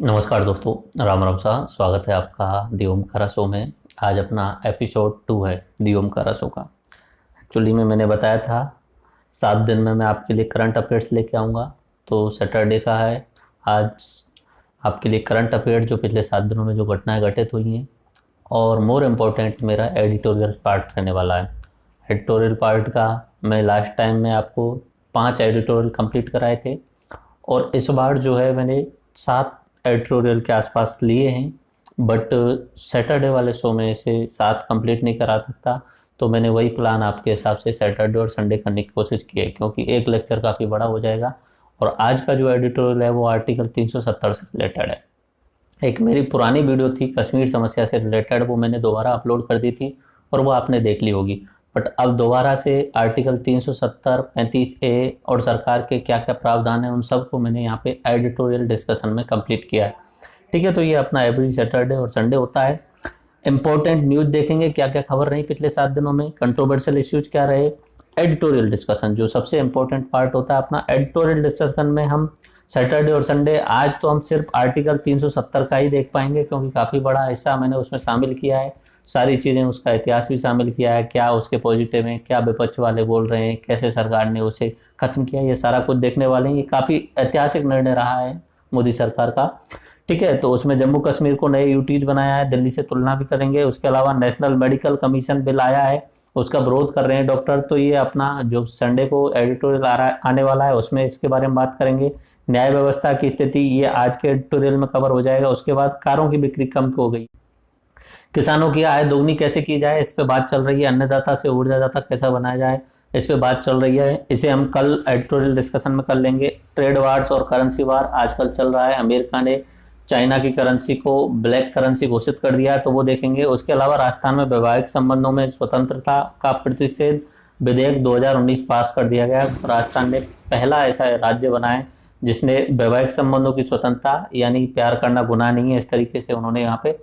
नमस्कार दोस्तों, राम राम सा स्वागत है आपका दी ओमकारा शो में। आज अपना एपिसोड 2 है दी ओमकारा शो का। एक्चुअली में मैंने बताया था 7 दिन में मैं आपके लिए करंट अफेयर्स लेके आऊँगा। तो सैटरडे का है आज आपके लिए करंट अफेयर जो पिछले 7 दिनों में जो घटनाएं घटित हुई हैं, और मोर इम्पोर्टेंट मेरा एडिटोरियल पार्ट रहने वाला है। एडिटोरियल पार्ट का मैं लास्ट टाइम में आपको 5 एडिटोरियल कंप्लीट कराए थे, और इस बार जो है मैंने 7 एडिटोरियल के आसपास लिए हैं। बट सैटरडे वाले शो में से 7 कंप्लीट नहीं करा सकता, तो मैंने वही प्लान आपके हिसाब से सैटरडे और संडे करने की कोशिश की है, क्योंकि एक लेक्चर काफ़ी बड़ा हो जाएगा। और आज का जो एडिटोरियल है वो आर्टिकल 370 से रिलेटेड है। एक मेरी पुरानी वीडियो थी कश्मीर समस्या से रिलेटेड, वो मैंने दोबारा अपलोड कर दी थी और वो आपने देख ली होगी। बट अब दोबारा से आर्टिकल 370, 35A और सरकार के क्या क्या प्रावधान है उन सब को मैंने यहाँ पे एडिटोरियल डिस्कशन में कंप्लीट किया है। ठीक है, तो ये अपना एवरी सैटरडे और संडे होता है। इंपॉर्टेंट न्यूज देखेंगे, क्या क्या खबर रही पिछले 7 दिनों में, कंट्रोवर्शियल इश्यूज क्या रहे, एडिटोरियल डिस्कशन जो सबसे इंपॉर्टेंट पार्ट होता है अपना। एडिटोरियल डिस्कशन में हम सैटरडे और संडे, आज तो हम सिर्फ आर्टिकल 370 का ही देख पाएंगे, क्योंकि काफ़ी बड़ा हिस्सा मैंने उसमें शामिल किया है। सारी चीज़ें, उसका इतिहास भी शामिल किया है, क्या उसके पॉजिटिव हैं, क्या विपक्ष वाले बोल रहे हैं, कैसे सरकार ने उसे खत्म किया, ये सारा कुछ देखने वाले हैं। ये काफ़ी ऐतिहासिक निर्णय रहा है मोदी सरकार का। ठीक है, तो उसमें जम्मू कश्मीर को नए यूटीज बनाया है, दिल्ली से तुलना भी करेंगे। उसके अलावा नेशनल मेडिकल कमीशन बिल आया है, उसका विरोध कर रहे हैं डॉक्टर। तो ये अपना जो संडे को एडिटोरियल आने वाला है उसमें इसके बारे में बात करेंगे। न्याय व्यवस्था की स्थिति, ये आज के एडिटोरियल में कवर हो जाएगा। उसके बाद कारों की बिक्री कम हो गई, किसानों की आय दोगुनी कैसे की जाए, इस पे बात चल रही है। अन्नदाता से ऊर्जादाता कैसा बनाया जाए, इस पे बात चल रही है। इसे हम कल एडिटोरियल डिस्कशन में कर लेंगे। ट्रेड वार्स और करेंसी वार आजकल चल रहा है, अमेरिका ने चाइना की करेंसी को ब्लैक करेंसी घोषित कर दिया है, तो वो देखेंगे। उसके अलावा राजस्थान में वैवाहिक संबंधों में स्वतंत्रता का प्रतिषेध विधेयक 2019 पास कर दिया गया। राजस्थान ने पहला ऐसा राज्य बना है जिसने वैवाहिक संबंधों की स्वतंत्रता, यानी प्यार करना गुनाह नहीं है, इस तरीके से उन्होंने यहाँ पे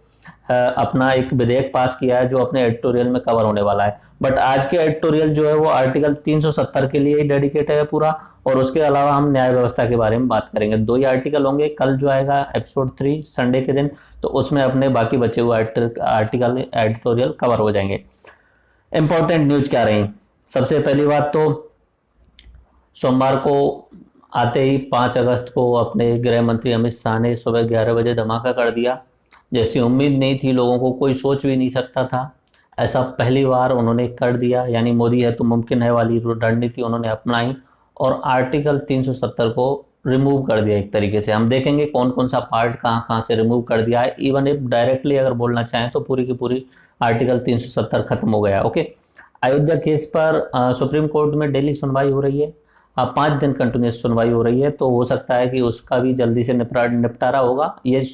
अपना एक विधेयक पास किया है, जो अपने एडिटोरियल में कवर होने वाला है। बट आज के एडिटोरियल जो है वो आर्टिकल 370 के लिए ही डेडिकेट है पूरा, और उसके अलावा हम न्याय व्यवस्था के बारे में बात करेंगे। 2 ही आर्टिकल होंगे। कल जो आएगा एपिसोड 3 संडे के दिन, तो उसमें अपने बाकी बचे हुए आर्टिकल एडिटोरियल कवर हो जाएंगे। इंपॉर्टेंट न्यूज क्या रही, सबसे पहली बात तो सोमवार को आते ही 5 अगस्त को अपने गृह मंत्री अमित शाह ने सुबह 11 बजे धमाका कर दिया। जैसी उम्मीद नहीं थी लोगों को, कोई सोच भी नहीं सकता था, ऐसा पहली बार उन्होंने कर दिया। यानी मोदी है तो मुमकिन है वाली रणनीति उन्होंने अपनाई, और आर्टिकल 370 को रिमूव कर दिया एक तरीके से। हम देखेंगे कौन कौन सा पार्ट कहाँ कहाँ से रिमूव कर दिया है। इवन इफ डायरेक्टली अगर बोलना चाहें तो पूरी की पूरी आर्टिकल 370 खत्म हो गया। ओके, अयोध्या केस पर सुप्रीम कोर्ट में डेली सुनवाई हो रही है। 5 दिन कंटिन्यूस सुनवाई हो रही है, तो हो सकता है कि उसका भी जल्दी से निपटारा होगा। ये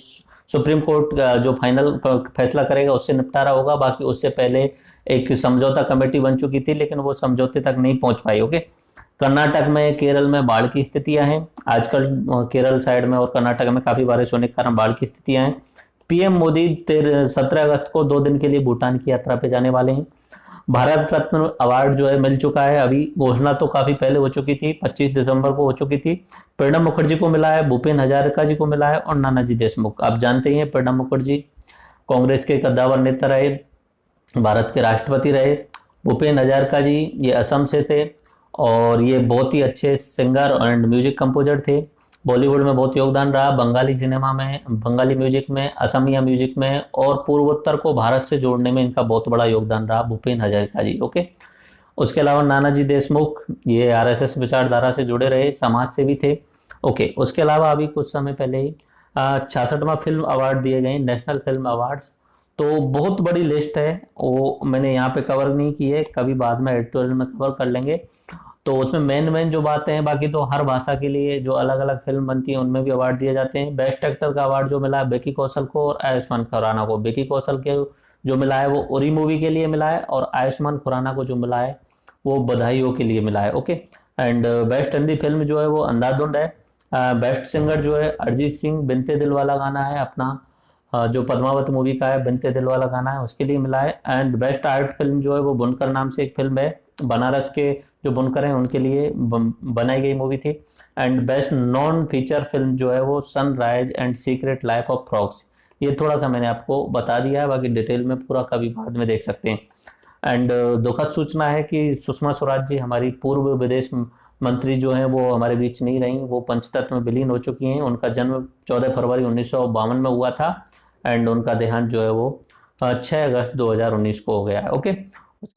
सुप्रीम कोर्ट जो फाइनल फैसला करेगा उससे निपटारा होगा। बाकी उससे पहले एक समझौता कमेटी बन चुकी थी, लेकिन वो समझौते तक नहीं पहुंच पाई। ओके, कर्नाटक में, केरल में बाढ़ की स्थितियां हैं आजकल। केरल साइड में और कर्नाटक में काफी बारिश होने के कारण बाढ़ की स्थितियां हैं। पीएम मोदी 17 अगस्त को 2 दिन के लिए भूटान की यात्रा पे जाने वाले हैं। भारत रत्न अवार्ड जो है मिल चुका है, अभी घोषणा तो काफी पहले हो चुकी थी, 25 दिसंबर को हो चुकी थी। प्रणब मुखर्जी को मिला है, भूपेन हजारिका जी को मिला है, और नानाजी देशमुख। आप जानते ही हैं प्रणब मुखर्जी कांग्रेस के कद्दावर नेता रहे, भारत के राष्ट्रपति रहे। भूपेन हजारिका जी ये असम से थे, और ये बहुत ही अच्छे सिंगर एंड म्यूजिक कंपोजर थे। बॉलीवुड में बहुत योगदान रहा, बंगाली सिनेमा में, बंगाली म्यूजिक में, असमिया म्यूजिक में, और पूर्वोत्तर को भारत से जोड़ने में इनका बहुत बड़ा योगदान रहा, भूपेन हजारिका जी। ओके, उसके अलावा नानाजी देशमुख ये आरएसएस विचारधारा से जुड़े रहे, समाज सेवी थे। ओके, उसके अलावा अभी कुछ समय पहले ही 66वां फिल्म अवार्ड दिए गए, नेशनल फिल्म अवार्ड्स। तो बहुत बड़ी लिस्ट है, वो मैंने यहाँ पे कवर नहीं की है, कभी बाद में एडिटोरियल में कवर कर लेंगे। तो उसमें मेन मेन जो बातें हैं, बाकी तो हर भाषा के लिए जो अलग अलग फिल्म बनती है उनमें भी अवार्ड दिए जाते हैं। बेस्ट एक्टर का अवार्ड जो मिला है विकी कौशल को और आयुष्मान खुराना को। विकी कौशल के जो मिला है वो उरी मूवी के लिए मिला है, और आयुष्मान खुराना को जो मिला है वो बधाइयों के लिए मिला है। Okay, and best Hindi film जो है वो अंधाधुंध है। बेस्ट सिंगर जो है अरिजीत सिंह, बिनते दिल वाला गाना है अपना, जो पद्मावत मूवी का है, बिनते दिल वाला गाना है, उसके लिए मिला है। एंड बेस्ट आर्ट फिल्म जो है वो बुनकर नाम से एक फिल्म है, बनारस के जो बुनकर हैं उनके लिए बनाई गई मूवी थी। And best non feature film जो है वो sunrise and secret life of frogs. ये थोड़ा सा मैंने आपको बता दिया है, बाकी डिटेल में पूरा कभी बाद में देख सकते हैं। एंड दुखद सूचना है कि सुषमा स्वराज जी, हमारी पूर्व विदेश मंत्री जो हैं, वो हमारे बीच नहीं रही, वो पंचतत्व में विलीन हो चुकी हैं। उनका जन्म 14 फरवरी 1952 में हुआ था एंड उनका देहांत जो है वो 6 अगस्त 2019 को हो गया है। ओके,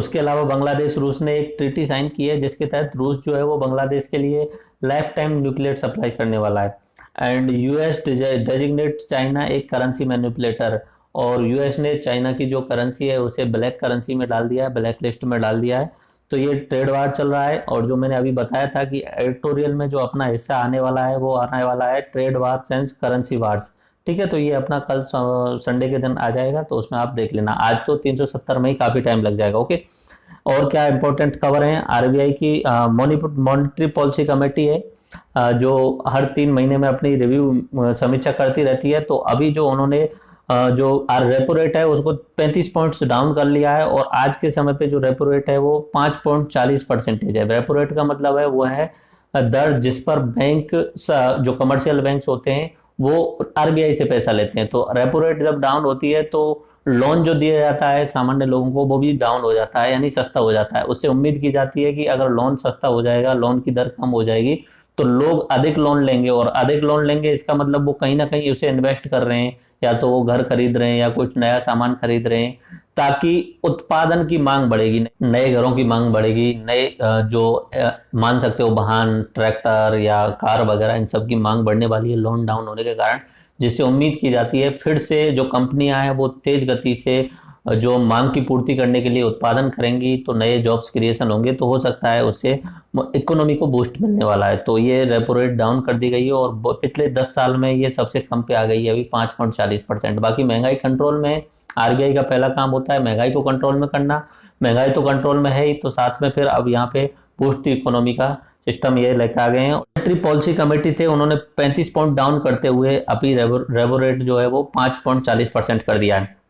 उसके अलावा बांग्लादेश रूस ने एक ट्रीटी साइन की है जिसके तहत रूस जो है वो बांग्लादेश के लिए लाइफ टाइम न्यूक्लियर सप्लाई करने वाला है। एंड यूएस डेजिग्नेट चाइना एक करेंसी मैनिपुलेटर, और यूएस ने चाइना की जो करेंसी है उसे ब्लैक करेंसी में डाल दिया है, ब्लैक लिस्ट में डाल दिया है। तो ये ट्रेड वार चल रहा है। और जो मैंने अभी बताया था कि एडिटोरियल में जो अपना हिस्सा आने वाला है वो आने वाला है trade war sense currency wars. ठीक है, तो ये अपना कल संडे के दिन आ जाएगा, तो उसमें आप देख लेना। आज तो 370 में ही काफी टाइम लग जाएगा। ओके, और क्या इंपॉर्टेंट खबर है, आरबीआई की मॉनिटरी पॉलिसी कमेटी है जो हर 3 महीने में अपनी रिव्यू समीक्षा करती रहती है। तो अभी जो उन्होंने जो रेपो रेट है उसको 35 पॉइंट्स डाउन कर लिया है, और आज के समय पे जो रेपो रेट है वो 5.40% है। रेपो रेट का मतलब है वो है दर जिस पर बैंक जो कमर्शियल बैंक्स होते हैं वो आरबीआई से पैसा लेते हैं। तो रेपो रेट जब डाउन होती है तो लोन जो दिया जाता है सामान्य लोगों को वो भी डाउन हो जाता है, यानी सस्ता हो जाता है। उससे उम्मीद की जाती है कि अगर लोन सस्ता हो जाएगा, लोन की दर कम हो जाएगी, तो लोग अधिक लोन लेंगे, और अधिक लोन लेंगे इसका मतलब वो कहीं ना कहीं उसे इन्वेस्ट कर रहे हैं, या तो वो घर खरीद रहे हैं या कुछ नया सामान खरीद रहे हैं, ताकि उत्पादन की मांग बढ़ेगी, नए घरों की मांग बढ़ेगी, नए मान सकते हो वाहन, ट्रैक्टर या कार वगैरह, इन सब की मांग बढ़ने वाली है लोन डाउन होने के कारण। जिससे उम्मीद की जाती है फिर से जो कंपनियां हैं वो तेज गति से जो मांग की पूर्ति करने के लिए उत्पादन करेंगी, तो नए जॉब्स क्रिएशन होंगे, तो हो सकता है उससे इकोनॉमी को बूस्ट मिलने वाला है। तो ये रेपो रेट डाउन कर दी गई है, और पिछले 10 साल में ये सबसे कम पे आ गई है, अभी 5.40%। बाकी महंगाई कंट्रोल में आरबीआई का पहला काम होता है महंगाई को कंट्रोल में करना। महंगाई तो कंट्रोल में है ही, तो साथ में फिर अब यहाँ पे बूस्ट इकोनॉमी का सिस्टम ये लेकर आ गए हैं। मॉनेटरी पॉलिसी कमेटी थे, उन्होंने 35 पॉइंट डाउन करते हुए अभी रेपो रेट जो है वो 5.40% कर दिया है।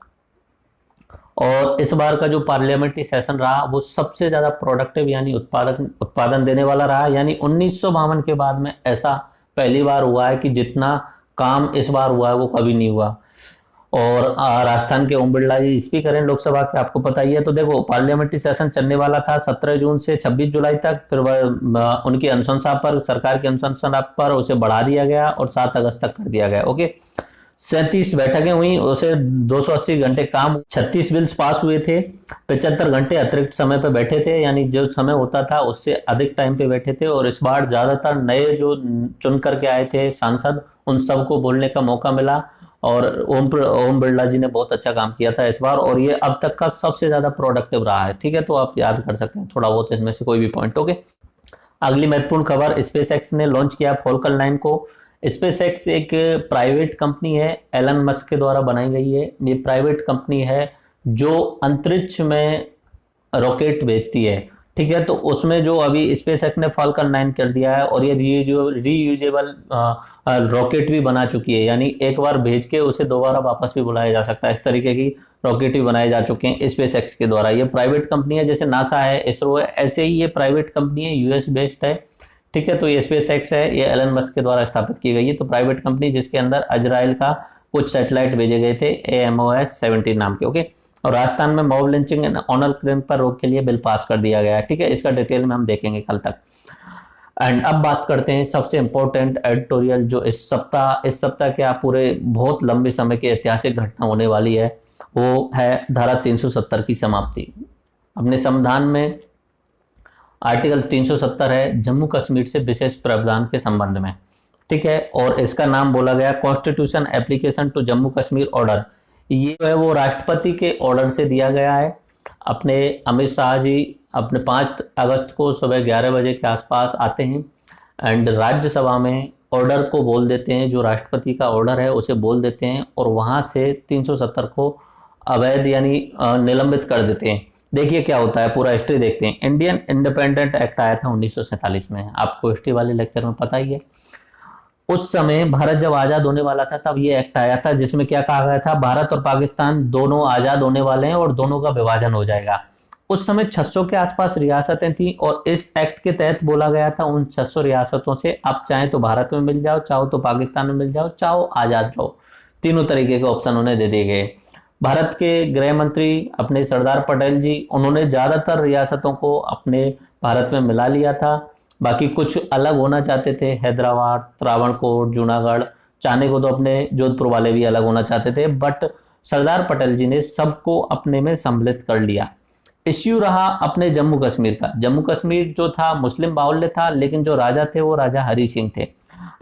और इस बार का जो पार्लियामेंट्री सेशन रहा वो सबसे ज्यादा प्रोडक्टिव यानी उत्पादन देने वाला रहा। यानी 1952 के बाद में ऐसा पहली बार हुआ है कि जितना काम इस बार हुआ है वो कभी नहीं हुआ। और राजस्थान के ओम बिरला जी स्पीकर हैं लोकसभा के, आपको पता ही है। तो देखो, पार्लियामेंट्री सेशन चलने वाला था 17 जून से 26 जुलाई तक, फिर उनकी अनुशंसा पर, सरकार की अनुशंसा पर उसे बढ़ा दिया गया और 7 अगस्त तक कर दिया गया। ओके, 37 बैठकें हुई, उसे 280 घंटे काम, 36 बिल्स पास हुए थे, 75 घंटे अतिरिक्त समय पे बैठे थे, यानी जो समय होता था उससे अधिक टाइम पे बैठे थे। और इस बार ज्यादातर नए जो चुन करके आए थे सांसद, उन सबको बोलने का मौका मिला, और ओम बिरला जी ने बहुत अच्छा काम किया था इस बार, और ये अब तक का सबसे ज्यादा प्रोडक्टिव रहा है। ठीक है, तो आप याद कर सकते हैं थोड़ा बहुत इसमें से कोई भी पॉइंट। ओके, अगली महत्वपूर्ण खबर, स्पेस एक्स ने लॉन्च किया फॉल्कन 9 को। स्पेस एक्स एक प्राइवेट कंपनी है, एलन मस्क के द्वारा बनाई गई है। ये प्राइवेट कंपनी है जो अंतरिक्ष में रॉकेट भेजती है। ठीक है, तो उसमें जो अभी स्पेस एक्स ने फॉल्कन 9 कर दिया है, और ये रीयूजेबल रॉकेट भी बना चुकी है, यानी एक बार भेज के उसे दोबारा वापस भी बुलाया जा सकता है। इस तरीके की रॉकेट भी बनाए जा चुके हैं स्पेस एक्स के द्वारा। ये प्राइवेट कंपनी है, जैसे नासा है, इसरो है, ऐसे ही ये प्राइवेट कंपनी है, यूएस बेस्ड है। ठीक है, तो ये स्पेस एक्स है, ये एलन मस्क के द्वारा स्थापित की गई है। तो प्राइवेट कंपनी जिसके अंदर इजराइल का कुछ सैटेलाइट भेजे गए थे AMOS-17 नाम के। ओके, और राजस्थान में mob lynching and honour crime पर रोक के लिए बिल पास कर दिया गया है। ठीक है, इसका डिटेल में हम देखेंगे कल तक। एंड अब बात करते हैं सबसे इंपॉर्टेंट एडिटोरियल जो इस सप्ताह क्या पूरे बहुत लंबे समय की ऐतिहासिक घटना होने वाली है, वो है धारा 370 की समाप्ति। अपने संविधान में आर्टिकल 370 है जम्मू कश्मीर से विशेष प्रावधान के संबंध में। ठीक है, और इसका नाम बोला गया constitution application to Jammu Kashmir order. ये जो है वो राष्ट्रपति के ऑर्डर से दिया गया है। अपने अमित शाह जी अपने 5 अगस्त को सुबह 11 बजे के आसपास आते हैं एंड राज्यसभा में ऑर्डर को बोल देते हैं, जो राष्ट्रपति का ऑर्डर है उसे बोल देते हैं, और वहां से 370 को अवैध यानी निलंबित कर देते हैं। देखिए क्या होता है, पूरा हिस्ट्री देखते हैं। इंडियन इंडिपेंडेंट एक्ट आया था 1947 में, आपको हिस्ट्री वाले लेक्चर में पता ही है। उस समय भारत जब आजाद होने वाला था तब ये एक्ट आया था, जिसमें क्या कहा गया था, भारत और पाकिस्तान दोनों आजाद होने वाले हैं और दोनों का विभाजन हो जाएगा। उस समय 600 के आसपास रियासतें थी और इस एक्ट के तहत बोला गया था उन 600 रियासतों से आप चाहें तो भारत में मिल जाओ, चाहो तो पाकिस्तान में मिल जाओ, चाहो आजाद रहो। तीनों तरीके के ऑप्शन उन्हें दे दिए गए। भारत के गृह मंत्री अपने सरदार पटेल जी, उन्होंने ज्यादातर रियासतों को अपने भारत में मिला लिया था। बाकी कुछ अलग होना चाहते थे, हैदराबाद, त्रावणकोर, जूनागढ़, चाहने को तो अपने जोधपुर वाले भी अलग होना चाहते थे, बट सरदार पटेल जी ने सबको अपने में सम्मिलित कर लिया। इश्यू रहा अपने जम्मू कश्मीर का। जम्मू कश्मीर जो था मुस्लिम बाहुल्य था, लेकिन जो राजा थे वो राजा हरि सिंह थे।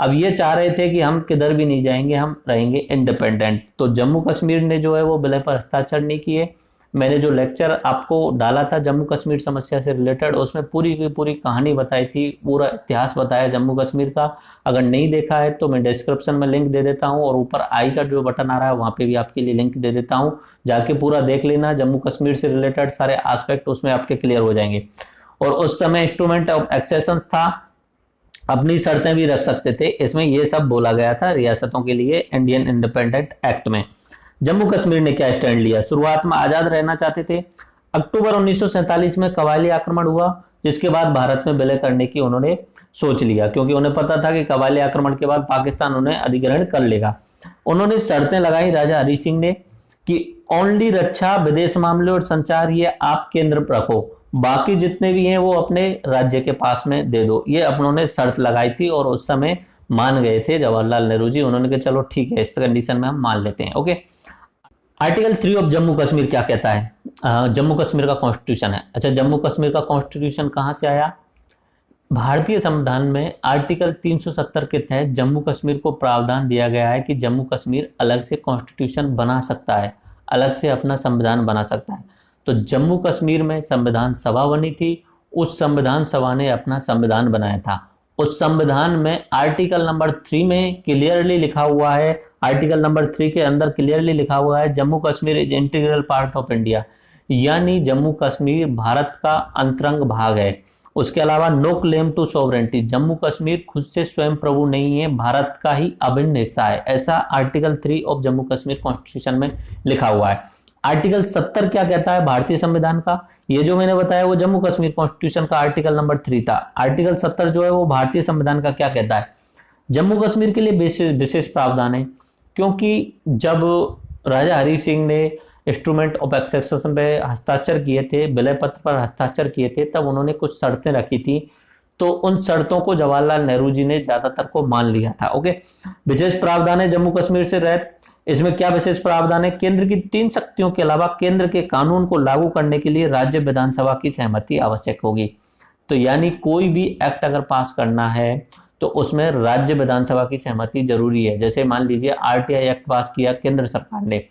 अब ये चाह रहे थे कि हम किधर भी नहीं जाएंगे, हम रहेंगे इंडिपेंडेंट। तो जम्मू कश्मीर ने जो है वो विलय पर हस्ताक्षर नहीं किए। मैंने जो लेक्चर आपको डाला था जम्मू कश्मीर समस्या से रिलेटेड, उसमें पूरी की पूरी कहानी बताई थी, पूरा इतिहास बताया जम्मू कश्मीर का। अगर नहीं देखा है तो मैं डिस्क्रिप्शन में लिंक दे देता हूं और ऊपर आई का जो बटन आ रहा है वहां पे भी आपके लिए लिंक दे देता हूं, जाके पूरा देख लेना। जम्मू कश्मीर से रिलेटेड सारे एस्पेक्ट उसमें आपके क्लियर हो जाएंगे। और उस समय इंस्ट्रूमेंट ऑफ एक्सेशन था, अपनी शर्तें भी रख सकते थे। इसमें ये सब बोला गया था रियासतों के लिए इंडियन इंडिपेंडेंट एक्ट में। जम्मू कश्मीर ने क्या स्टैंड लिया? शुरुआत में आजाद रहना चाहते थे। अक्टूबर 1947 में कवाली आक्रमण हुआ, जिसके बाद भारत में विलय करने की उन्होंने सोच लिया, क्योंकि उन्हें पता था कि कवाली आक्रमण के बाद पाकिस्तान उन्हें अधिग्रहण कर लेगा। उन्होंने शर्तें लगाई राजा हरि सिंह ने कि ओनली रक्षा, विदेश मामले और संचार ये आप केंद्र रखो, बाकी जितने भी हैं वो अपने राज्य के पास में दे दो। ये अपनों ने शर्त लगाई थी और उस समय मान गए थे जवाहरलाल नेहरू जी। उन्होंने कहा चलो ठीक है, इस कंडीशन में हम मान लेते हैं। Okay, article 3 of Jammu Kashmir क्या कहता है? जम्मू कश्मीर का कॉन्स्टिट्यूशन है। अच्छा, जम्मू कश्मीर का कॉन्स्टिट्यूशन कहां से आया? भारतीय संविधान में आर्टिकल 370 के तहत जम्मू कश्मीर को प्रावधान दिया गया है कि जम्मू कश्मीर अलग से कॉन्स्टिट्यूशन बना सकता है, अलग से अपना संविधान बना सकता है। तो जम्मू कश्मीर में संविधान सभा बनी थी, उस संविधान सभा ने अपना संविधान बनाया था। उस संविधान में आर्टिकल नंबर 3 में क्लियरली लिखा हुआ है, आर्टिकल नंबर 3 के अंदर क्लियरली लिखा हुआ है Jammu Kashmir is integral part of India, यानी जम्मू कश्मीर भारत का अंतरंग भाग है। उसके अलावा no claim to sovereignty, Jammu Kashmir खुद से स्वयं प्रभु नहीं है, भारत का ही अभिन्न हिस्सा है। ऐसा article 3 of Jammu Kashmir constitution में लिखा हुआ है। आर्टिकल 70 क्या कहता है भारतीय संविधान का? ये जो मैंने बताया वो जम्मू कश्मीर कॉन्स्टिट्यूशन का आर्टिकल नंबर 3 था। आर्टिकल 70 जो है वो भारतीय संविधान का क्या कहता है? जम्मू कश्मीर के लिए विशेष प्रावधान है, क्योंकि जब राजा हरि सिंह ने इंस्ट्रूमेंट ऑफ एक्सेशन पे हस्ताक्षर किए थे, विलय पत्र पर हस्ताक्षर किए थे, तब उन्होंने कुछ शर्तें रखी थी। तो उन शर्तों को जवाहरलाल नेहरू जी ने ज्यादातर को मान लिया था। ओके, विशेष प्रावधान है जम्मू कश्मीर से रहत। इसमें क्या विशेष प्रावधान है? केंद्र की 3 शक्तियों के अलावा केंद्र के कानून को लागू करने के लिए राज्य विधानसभा की सहमति आवश्यक होगी। तो यानी कोई भी एक्ट अगर पास करना है तो उसमें राज्य विधानसभा की सहमति जरूरी है। जैसे मान लीजिए आरटीआई एक्ट पास किया केंद्र सरकार ने,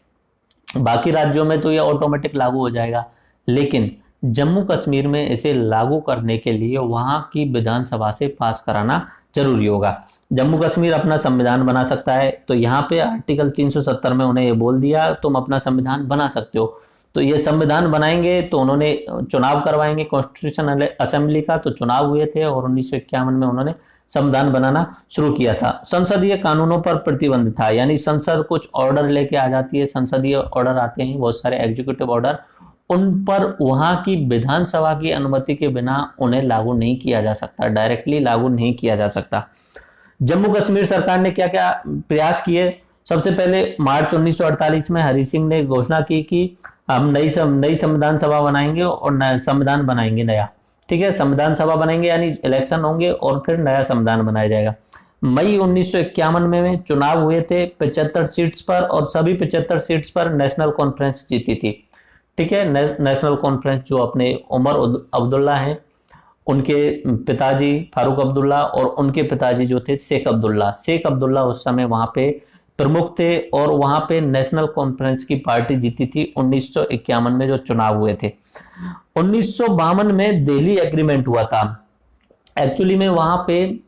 बाकी राज्यों में तो ये ऑटोमेटिक लागू हो जाएगा, लेकिन जम्मू कश्मीर में इसे लागू करने के लिए वहां की विधानसभा से पास कराना जरूरी होगा। जम्मू कश्मीर अपना संविधान बना सकता है, तो यहाँ पे आर्टिकल 370 में उन्हें ये बोल दिया तुम अपना संविधान बना सकते हो। तो ये संविधान बनाएंगे तो उन्होंने चुनाव करवाएंगे कॉन्स्टिट्यूशन असेंबली का, तो चुनाव हुए थे और 1951 में उन्होंने संविधान बनाना शुरू किया था। संसदीय कानूनों पर प्रतिबंध था, यानी संसद कुछ ऑर्डर लेके आ जाती है, संसदीय ऑर्डर आते हैं बहुत सारे एग्जीक्यूटिव ऑर्डर, उन पर वहां की विधानसभा की अनुमति के बिना उन्हें लागू नहीं किया जा सकता, डायरेक्टली लागू नहीं किया जा सकता। जम्मू कश्मीर सरकार ने क्या क्या प्रयास किए? सबसे पहले मार्च 1948 में हरि सिंह ने घोषणा की कि हम नई संविधान सभा बनाएंगे और संविधान बनाएंगे नया। ठीक है, संविधान सभा बनेंगे यानी इलेक्शन होंगे और फिर नया संविधान बनाया जाएगा। मई 1951 में चुनाव हुए थे 75 सीट्स पर, और सभी 75 सीट्स पर नेशनल कॉन्फ्रेंस जीती थी। ठीक है, नेशनल कॉन्फ्रेंस जो अपने उमर अब्दुल्ला हैं, उनके पिताजी फारूक अब्दुल्ला और उनके पिताजी जो थे शेख अब्दुल्ला उस समय वहां पे प्रमुख थे, और वहां पे नेशनल कॉन्फ्रेंस की पार्टी जीती थी 1951 में जो चुनाव हुए थे। 1952 में दिल्ली एग्रीमेंट हुआ था। एक्चुअली में वहां पे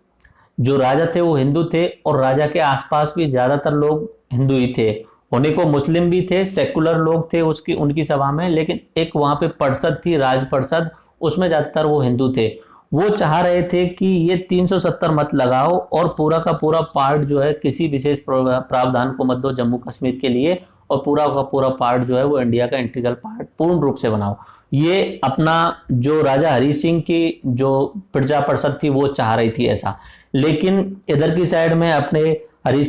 जो राजा थे वो हिंदू थे, और राजा के आसपास भी ज्यादातर लोग हिंदू ही थे, होने को मुस्लिम भी थे, सेकुलर लोग थे उनकी सभा में, लेकिन एक वहां पे परिषद थी, राज परिषद, उसमें ज्यादातर वो हिंदू थे। वो चाह रहे थे कि ये 370 मत लगाओ और पूरा का पूरा पार्ट जो है किसी विशेष प्रावधान को मत दो जम्मू कश्मीर के लिए, और पूरा का पूरा पार्ट जो है वो इंडिया का इंटीग्रल पार्ट पूर्ण रूप से बनाओ। ये अपना जो राजा हरि सिंह की जो प्रजा परिषद थी वो चाह रही थी ऐसा, लेकिन इधर की साइड में अपने हरि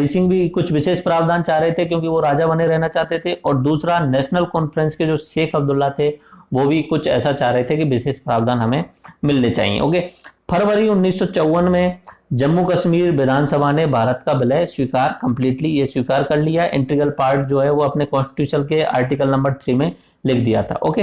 सिंह भी कुछ विशेष प्रावधान चाह रहे थे क्योंकि वो राजा बने रहना चाहते थे, और दूसरा नेशनल कॉन्फ्रेंस के जो शेख अब्दुल्ला थे वो भी कुछ ऐसा चाह रहे थे कि विशेष प्रावधान हमें मिलने चाहिए। ओके, फरवरी 1954 में जम्मू कश्मीर विधानसभा ने भारत का विलय स्वीकार कंप्लीटली ये स्वीकार कर लिया। इंटीग्रल पार्ट जो है वो अपने कॉन्स्टिट्यूशन के आर्टिकल नंबर 3 में लिख दिया था। ओके,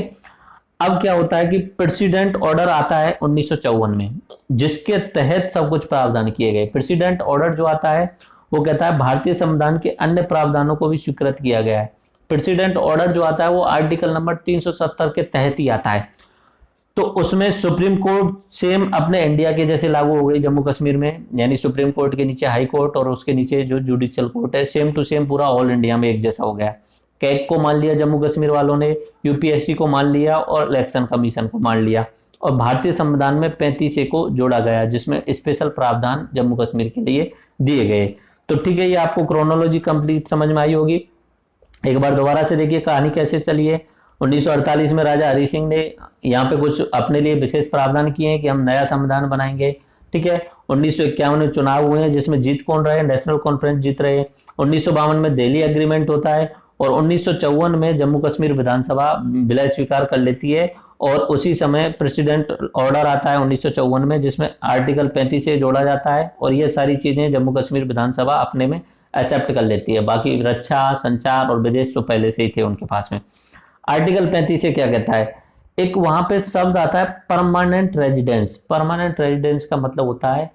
अब क्या होता है कि प्रेसिडेंट ऑर्डर आता है 1954 में, जिसके तहत सब कुछ प्रावधान किए गए। प्रेसिडेंट ऑर्डर जो आता है वो कहता है भारतीय संविधान के अन्य प्रावधानों को भी स्वीकृत किया गया है। प्रेसिडेंट ऑर्डर जो आता है वो आर्टिकल नंबर 370 के तहत ही आता है। तो उसमें सुप्रीम कोर्ट सेम अपने इंडिया के जैसे लागू हो गई जम्मू कश्मीर में, यानी सुप्रीम कोर्ट के नीचे हाई कोर्ट और उसके नीचे जो जुडिशियल कोर्ट है, सेम टू सेम पूरा ऑल इंडिया में एक जैसा हो गया। कैग को मान लिया जम्मू कश्मीर वालों ने, यूपीएससी को मान लिया और इलेक्शन कमीशन को मान लिया, और भारतीय संविधान में 35A को जोड़ा गया जिसमें स्पेशल प्रावधान जम्मू कश्मीर के लिए दिए गए। तो ठीक है, ये आपको क्रोनोलॉजी कंप्लीट समझ में आई होगी। एक बार दोबारा से देखिए कहानी कैसे चली है। 1948 में राजा हरि सिंह ने यहाँ पे कुछ अपने लिए विशेष प्रावधान किए हैं कि हम नया संविधान बनाएंगे। ठीक है, 1951 में चुनाव हुए हैं जिसमें जीत कौन रहे, नेशनल कॉन्फ्रेंस जीत रहे। 1952 में दिल्ली एग्रीमेंट होता है और 1954 में जम्मू कश्मीर विधानसभा विलय स्वीकार कर लेती है, और उसी समय प्रेसिडेंट ऑर्डर आता है 1954 में जिसमें आर्टिकल 35 से जोड़ा जाता है, और ये सारी चीजें जम्मू कश्मीर विधानसभा अपने में एक्सेप्ट कर लेती है। बाकी रक्षा, संचार और विदेश तो पहले से ही थे उनके पास में। आर्टिकल 35 से क्या कहता है, एक वहां पे शब्द आता है परमानेंट रेजिडेंस। परमानेंट रेजिडेंस का मतलब होता है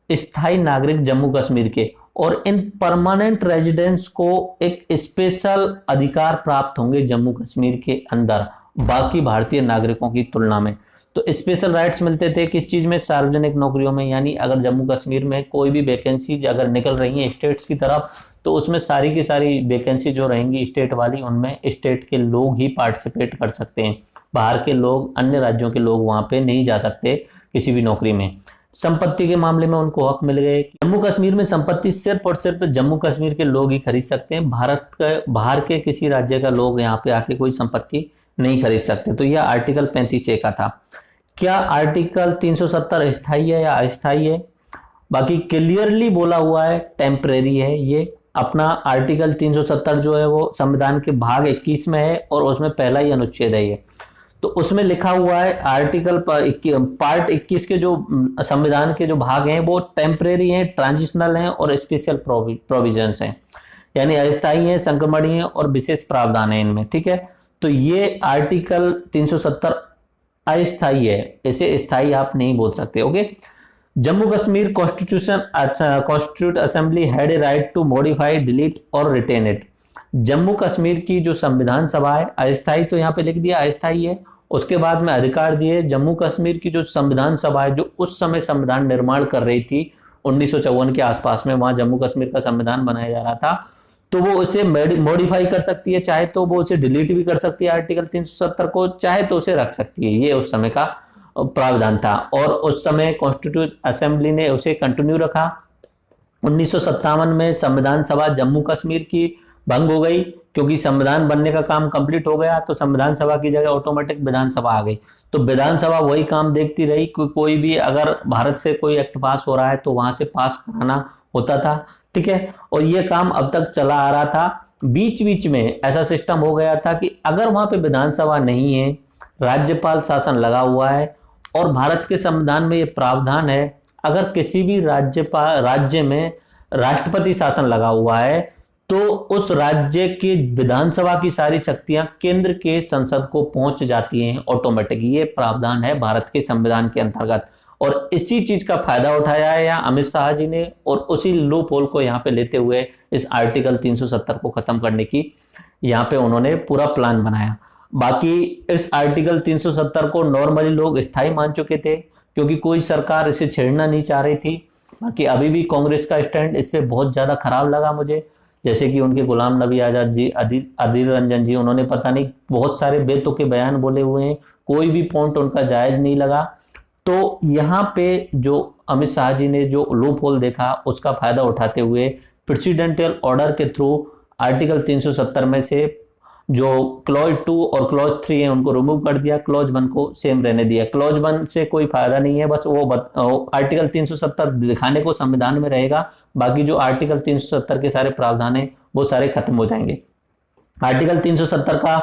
स्थायी नागरिक जम्मू कश्मीर के, और इन परमानेंट रेजिडेंस को एक स्पेशल अधिकार प्राप्त होंगे जम्मू कश्मीर के अंदर बाकी भारतीय नागरिकों की तुलना में। तो स्पेशल राइट्स मिलते थे किस चीज में, सार्वजनिक नौकरियों में, यानी अगर जम्मू कश्मीर में कोई भी वैकेंसी अगर निकल रही है स्टेट्स की तरफ तो उसमें सारी की सारी वैकेंसी जो रहेंगी स्टेट वाली उनमें स्टेट के लोग ही पार्टिसिपेट कर सकते हैं। बाहर के लोग, अन्य राज्यों के लोग वहां पे नहीं जा सकते किसी भी नौकरी में। संपत्ति के मामले में उनको हक मिल गए। जम्मू कश्मीर में संपत्ति सिर्फ और सिर्फ जम्मू कश्मीर के लोग ही खरीद सकते हैं। भारत के बाहर के किसी राज्य का लोग यहाँ पे आके कोई संपत्ति नहीं खरीद सकते। तो यह आर्टिकल 35A का था। क्या आर्टिकल 370 स्थायी है या अस्थायी है? बाकी क्लियरली बोला हुआ है टेम्परेरी है। ये अपना आर्टिकल 370 जो है वो संविधान के भाग 21 में है और उसमें पहला ही अनुच्छेद है ये। तो उसमें लिखा हुआ है आर्टिकल पार्ट 21 के जो संविधान के जो भाग हैं वो टेम्परेरी हैं, ट्रांजिशनल हैं और स्पेशल प्रोविजंस हैं, यानी अस्थायी हैं, संक्रमणीय हैं और विशेष प्रावधान है इनमें। ठीक है, तो ये आर्टिकल 370 अस्थायी है, इसे स्थायी आप नहीं बोल सकते। Okay, Jammu Kashmir constitute assembly had a right to modify, delete और रिटेन इट। जम्मू कश्मीर की जो संविधान सभा है, अस्थायी तो यहाँ पे लिख दिया अस्थायी है, उसके बाद में अधिकार दिए जम्मू कश्मीर की जो संविधान सभा है जो उस समय संविधान निर्माण कर रही थी 1954 के आसपास में, वहां जम्मू कश्मीर का संविधान बनाया जा रहा था, तो वो उसे मॉडिफाई कर सकती है, चाहे तो वो उसे डिलीट भी कर सकती है आर्टिकल 370 को, चाहे तो उसे रख सकती है। ये उस समय का प्रावधान था और उस समय कॉन्स्टिट्यूट असेंबली ने उसे कंटिन्यू रखा। 1957 में संविधान सभा जम्मू कश्मीर की भंग हो गई क्योंकि संविधान बनने का काम कंप्लीट हो गया, तो संविधान सभा की जगह ऑटोमेटिक विधानसभा आ गई। तो विधानसभा वही काम देखती रही, कोई भी अगर भारत से कोई एक्ट पास हो रहा है तो वहां से पास कराना होता था। ठीक है, और ये काम अब तक चला आ रहा था। बीच बीच में ऐसा सिस्टम हो गया था कि अगर वहां पे विधानसभा नहीं है, राज्यपाल शासन लगा हुआ है, और भारत के संविधान में ये प्रावधान है अगर किसी भी राज्य में राष्ट्रपति शासन लगा हुआ है तो उस राज्य के विधानसभा की सारी शक्तियां केंद्र के संसद को पहुंच जाती हैं ऑटोमेटिक। ये प्रावधान है भारत के संविधान के अंतर्गत, और इसी चीज का फायदा उठाया है यहाँ अमित शाह जी ने, और उसी लूप होल को यहाँ पे लेते हुए इस आर्टिकल 370 को खत्म करने की यहाँ पे उन्होंने पूरा प्लान बनाया। बाकी इस आर्टिकल 370 को नॉर्मली लोग स्थायी मान चुके थे क्योंकि कोई सरकार इसे छेड़ना नहीं चाह रही थी। बाकी अभी भी कांग्रेस का स्टैंड इस पे बहुत ज्यादा खराब लगा मुझे, जैसे कि उनके गुलाम नबी आजाद जी, अधीर रंजन जी, उन्होंने पता नहीं बहुत सारे बेतुके बयान बोले हुए हैं, कोई भी पॉइंट उनका जायज नहीं लगा। तो यहाँ पे जो अमित शाह जी ने जो लूप होल देखा उसका फायदा उठाते हुए प्रेसिडेंशियल ऑर्डर के थ्रू आर्टिकल 370 में से जो क्लॉज 2 और क्लॉज 3 है उनको रिमूव कर दिया, क्लॉज 1 को सेम रहने दिया। क्लॉज 1 से कोई फायदा नहीं है, बस वो आर्टिकल 370 दिखाने को संविधान में रहेगा, बाकी जो आर्टिकल 370 के सारे प्रावधान है वो सारे खत्म हो जाएंगे। आर्टिकल 370 का